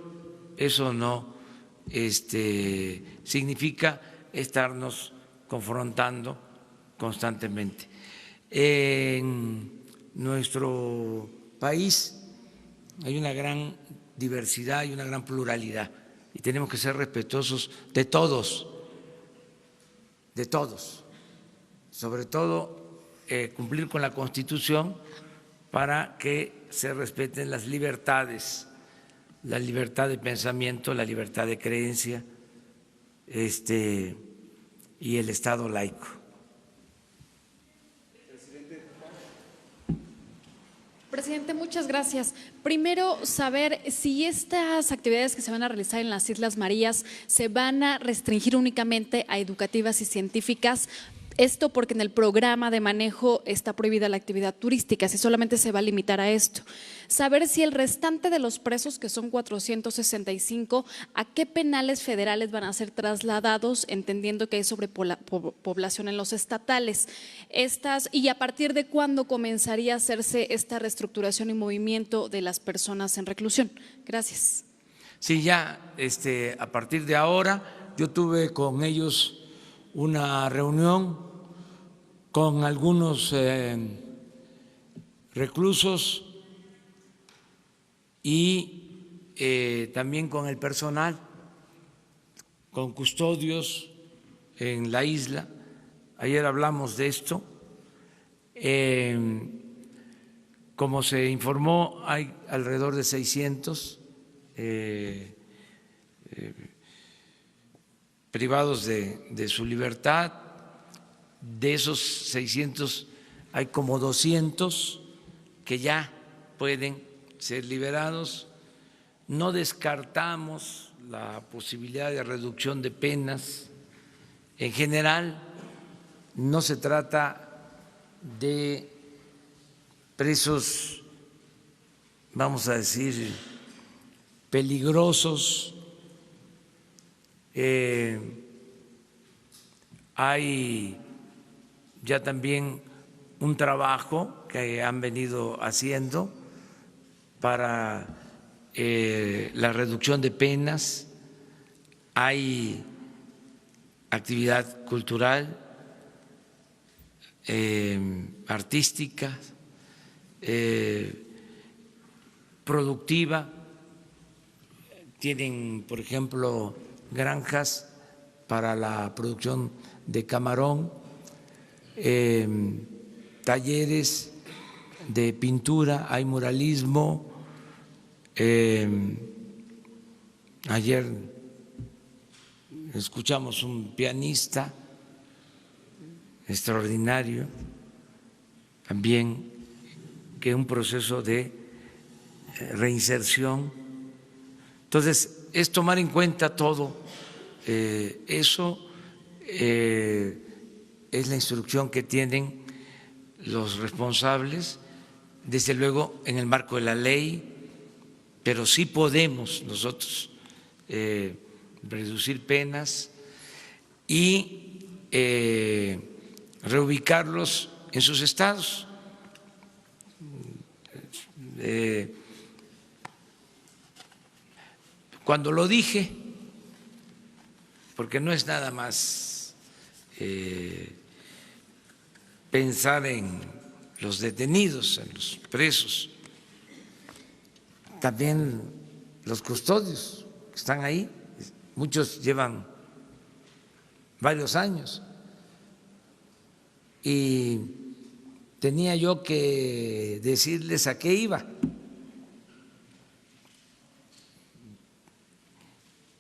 Speaker 1: eso no significa estarnos confrontando constantemente. En nuestro país hay una gran diversidad y una gran pluralidad y tenemos que ser respetuosos de todos, sobre todo cumplir con la Constitución para que se respeten las libertades, la libertad de pensamiento, la libertad de creencia y el Estado laico.
Speaker 11: Presidente, muchas gracias. Primero, saber si estas actividades que se van a realizar en las Islas Marías se van a restringir únicamente a educativas y científicas. Esto porque en el programa de manejo está prohibida la actividad turística, si solamente se va a limitar a esto. Saber si el restante de los presos, que son 465, ¿a qué penales federales van a ser trasladados, entendiendo que hay sobrepoblación en los estatales? Y a partir de cuándo comenzaría a hacerse esta reestructuración y movimiento de las personas en reclusión. Gracias.
Speaker 1: Sí, ya a partir de ahora yo tuve con ellos una reunión con algunos reclusos y también con el personal, con custodios en la isla. Ayer hablamos de esto. Como se informó, hay alrededor de 600 privados de su libertad. De esos 600 hay como 200 que ya pueden ser liberados. No descartamos la posibilidad de reducción de penas. En general, no se trata de presos, vamos a decir, peligrosos. Hay ya también un trabajo que han venido haciendo para la reducción de penas, hay actividad cultural, artística, productiva. Tienen, por ejemplo, granjas para la producción de camarón, talleres de pintura, hay muralismo. Ayer escuchamos un pianista extraordinario, también que un proceso de reinserción. Entonces, es tomar en cuenta todo eso. Es la instrucción que tienen los responsables, desde luego en el marco de la ley, pero sí podemos nosotros reducir penas y reubicarlos en sus estados. Cuando lo dije, porque no es nada más pensar en los detenidos, en los presos, también los custodios que están ahí, muchos llevan varios años, y tenía yo que decirles a qué iba.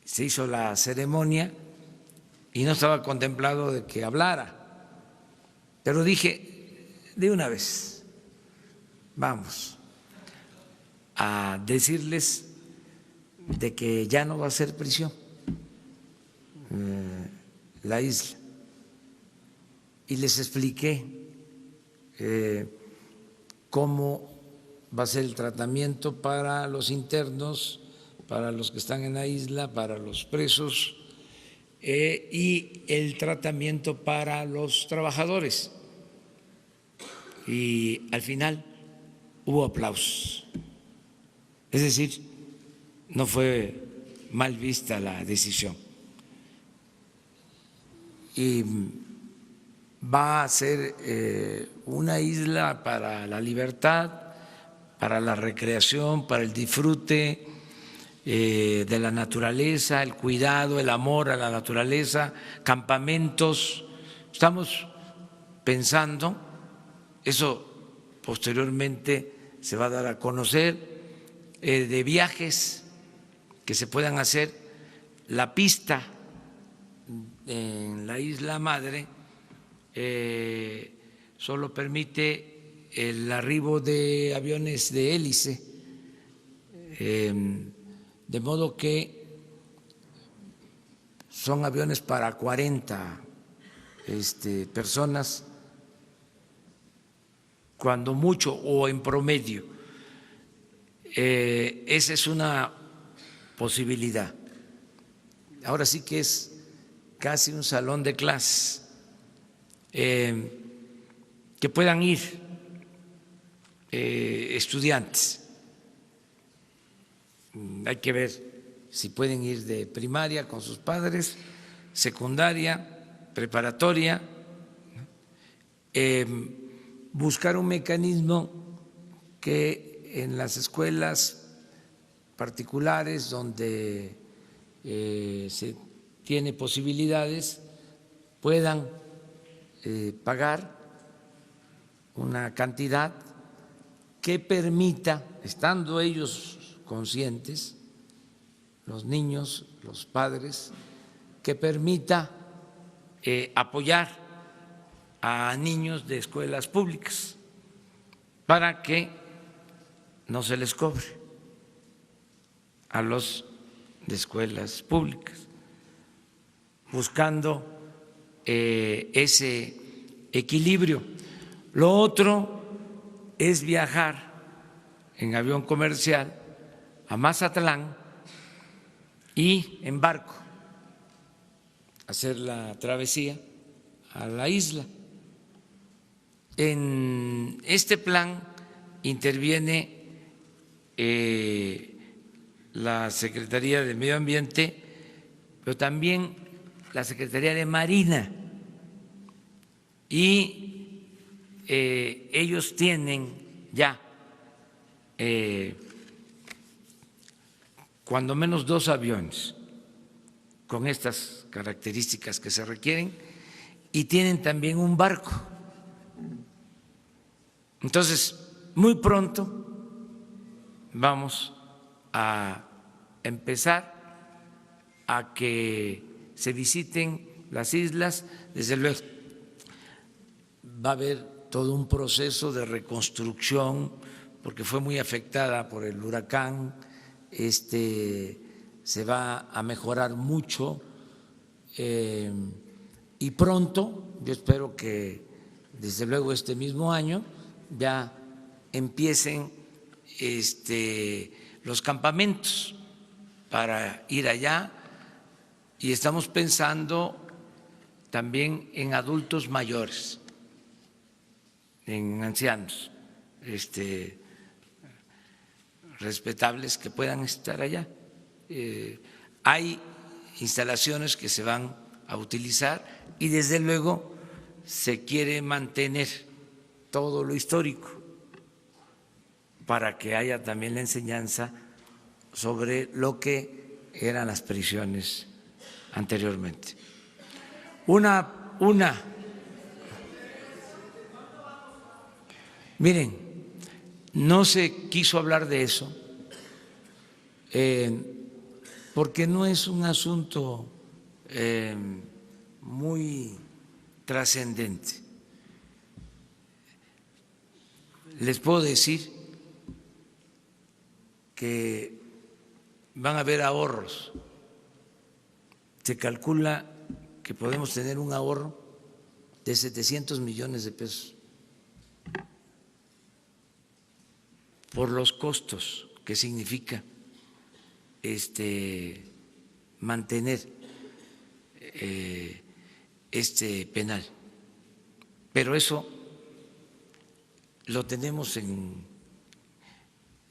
Speaker 1: Se hizo la ceremonia y no estaba contemplado de que hablara, pero dije, de una vez, vamos a decirles de que ya no va a ser prisión la isla. Y les expliqué cómo va a ser el tratamiento para los internos, para los que están en la isla, para los presos y el tratamiento para los trabajadores. Y al final hubo aplausos. Es decir, no fue mal vista la decisión. Y va a ser una isla para la libertad, para la recreación, para el disfrute de la naturaleza, el cuidado, el amor a la naturaleza, campamentos. Estamos pensando, eso posteriormente se va a dar a conocer, de viajes que se puedan hacer. La pista en la isla madre solo permite el arribo de aviones de hélice, de modo que son aviones para 40 personas, cuando mucho, o en promedio. Esa es una posibilidad. Ahora sí que es casi un salón de clases, que puedan ir estudiantes. Hay que ver si pueden ir de primaria con sus padres, secundaria, preparatoria, buscar un mecanismo que en las escuelas particulares donde se tiene posibilidades puedan pagar una cantidad que permita, estando ellos conscientes, los niños, los padres, que permita apoyar a niños de escuelas públicas para que no se les cobre a los de escuelas públicas, buscando ese equilibrio. Lo otro es viajar en avión comercial a Mazatlán y en barco hacer la travesía a la isla. En este plan interviene la Secretaría de Medio Ambiente, pero también la Secretaría de Marina, y ellos tienen ya cuando menos 2 aviones con estas características que se requieren, y tienen también un barco. Entonces, muy pronto vamos a empezar a que se visiten las islas. Desde luego va a haber todo un proceso de reconstrucción porque fue muy afectada por el huracán, se va a mejorar mucho y pronto, yo espero que desde luego este mismo año ya empiecen los campamentos para ir allá, y estamos pensando también en adultos mayores, en ancianos respetables que puedan estar allá. Hay instalaciones que se van a utilizar y desde luego se quiere mantener todo lo histórico para que haya también la enseñanza sobre lo que eran las prisiones anteriormente. Miren, no se quiso hablar de eso porque no es un asunto muy trascendente. Les puedo decir que van a haber ahorros. Se calcula que podemos tener un ahorro de 700 millones de pesos por los costos que significa mantener este penal. Pero eso lo tenemos en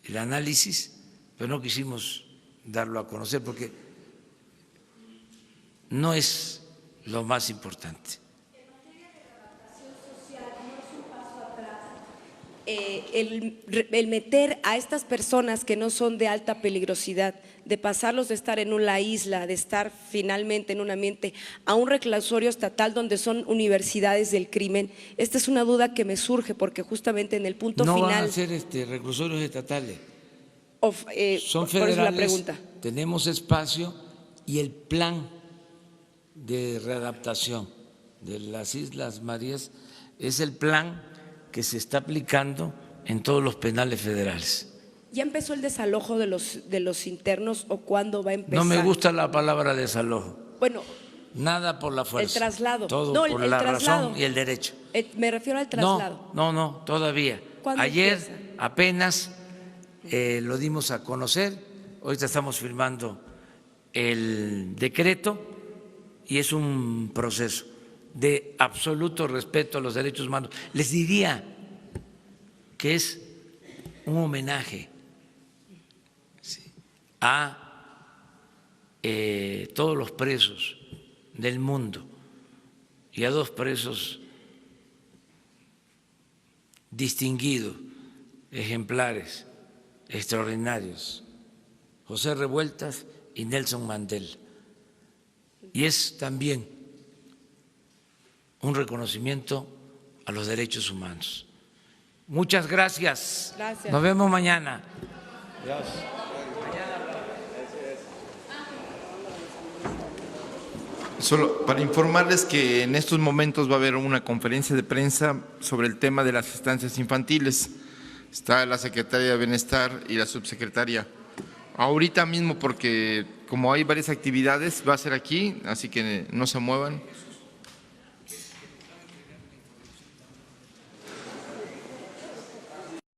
Speaker 1: el análisis, pero no quisimos darlo a conocer porque no es lo más importante.
Speaker 12: El meter a estas personas que no son de alta peligrosidad, de pasarlos de estar en una isla, de estar finalmente en un ambiente, a un reclusorio estatal donde son universidades del crimen. Esta es una duda que me surge porque justamente en el punto
Speaker 1: no
Speaker 12: final…
Speaker 1: No van a ser reclusorios estatales, son federales,
Speaker 12: por eso la pregunta.
Speaker 1: Tenemos espacio y el plan de readaptación de las Islas Marías es el plan que se está aplicando en todos los penales federales.
Speaker 12: ¿Ya empezó el desalojo de los internos o cuándo va a empezar?
Speaker 1: No me gusta la palabra desalojo.
Speaker 12: Bueno,
Speaker 1: nada por la fuerza.
Speaker 12: El traslado.
Speaker 1: Todo
Speaker 12: no,
Speaker 1: por
Speaker 12: el
Speaker 1: la
Speaker 12: traslado.
Speaker 1: razón y el derecho.
Speaker 12: Me refiero al traslado.
Speaker 1: No, todavía. Ayer empieza? Apenas lo dimos a conocer. Ahorita estamos firmando el decreto y es un proceso de absoluto respeto a los derechos humanos. Les diría que es un homenaje a todos los presos del mundo y a dos presos distinguidos, ejemplares, extraordinarios, José Revueltas y Nelson Mandela. Y es también un reconocimiento a los derechos humanos. Muchas gracias.
Speaker 12: Gracias.
Speaker 1: Nos vemos mañana.
Speaker 12: Gracias.
Speaker 13: Solo para informarles que en estos momentos va a haber una conferencia de prensa sobre el tema de las estancias infantiles. Está la secretaria de Bienestar y la subsecretaria. Ahorita mismo, porque como hay varias actividades, va a ser aquí, así que no se muevan.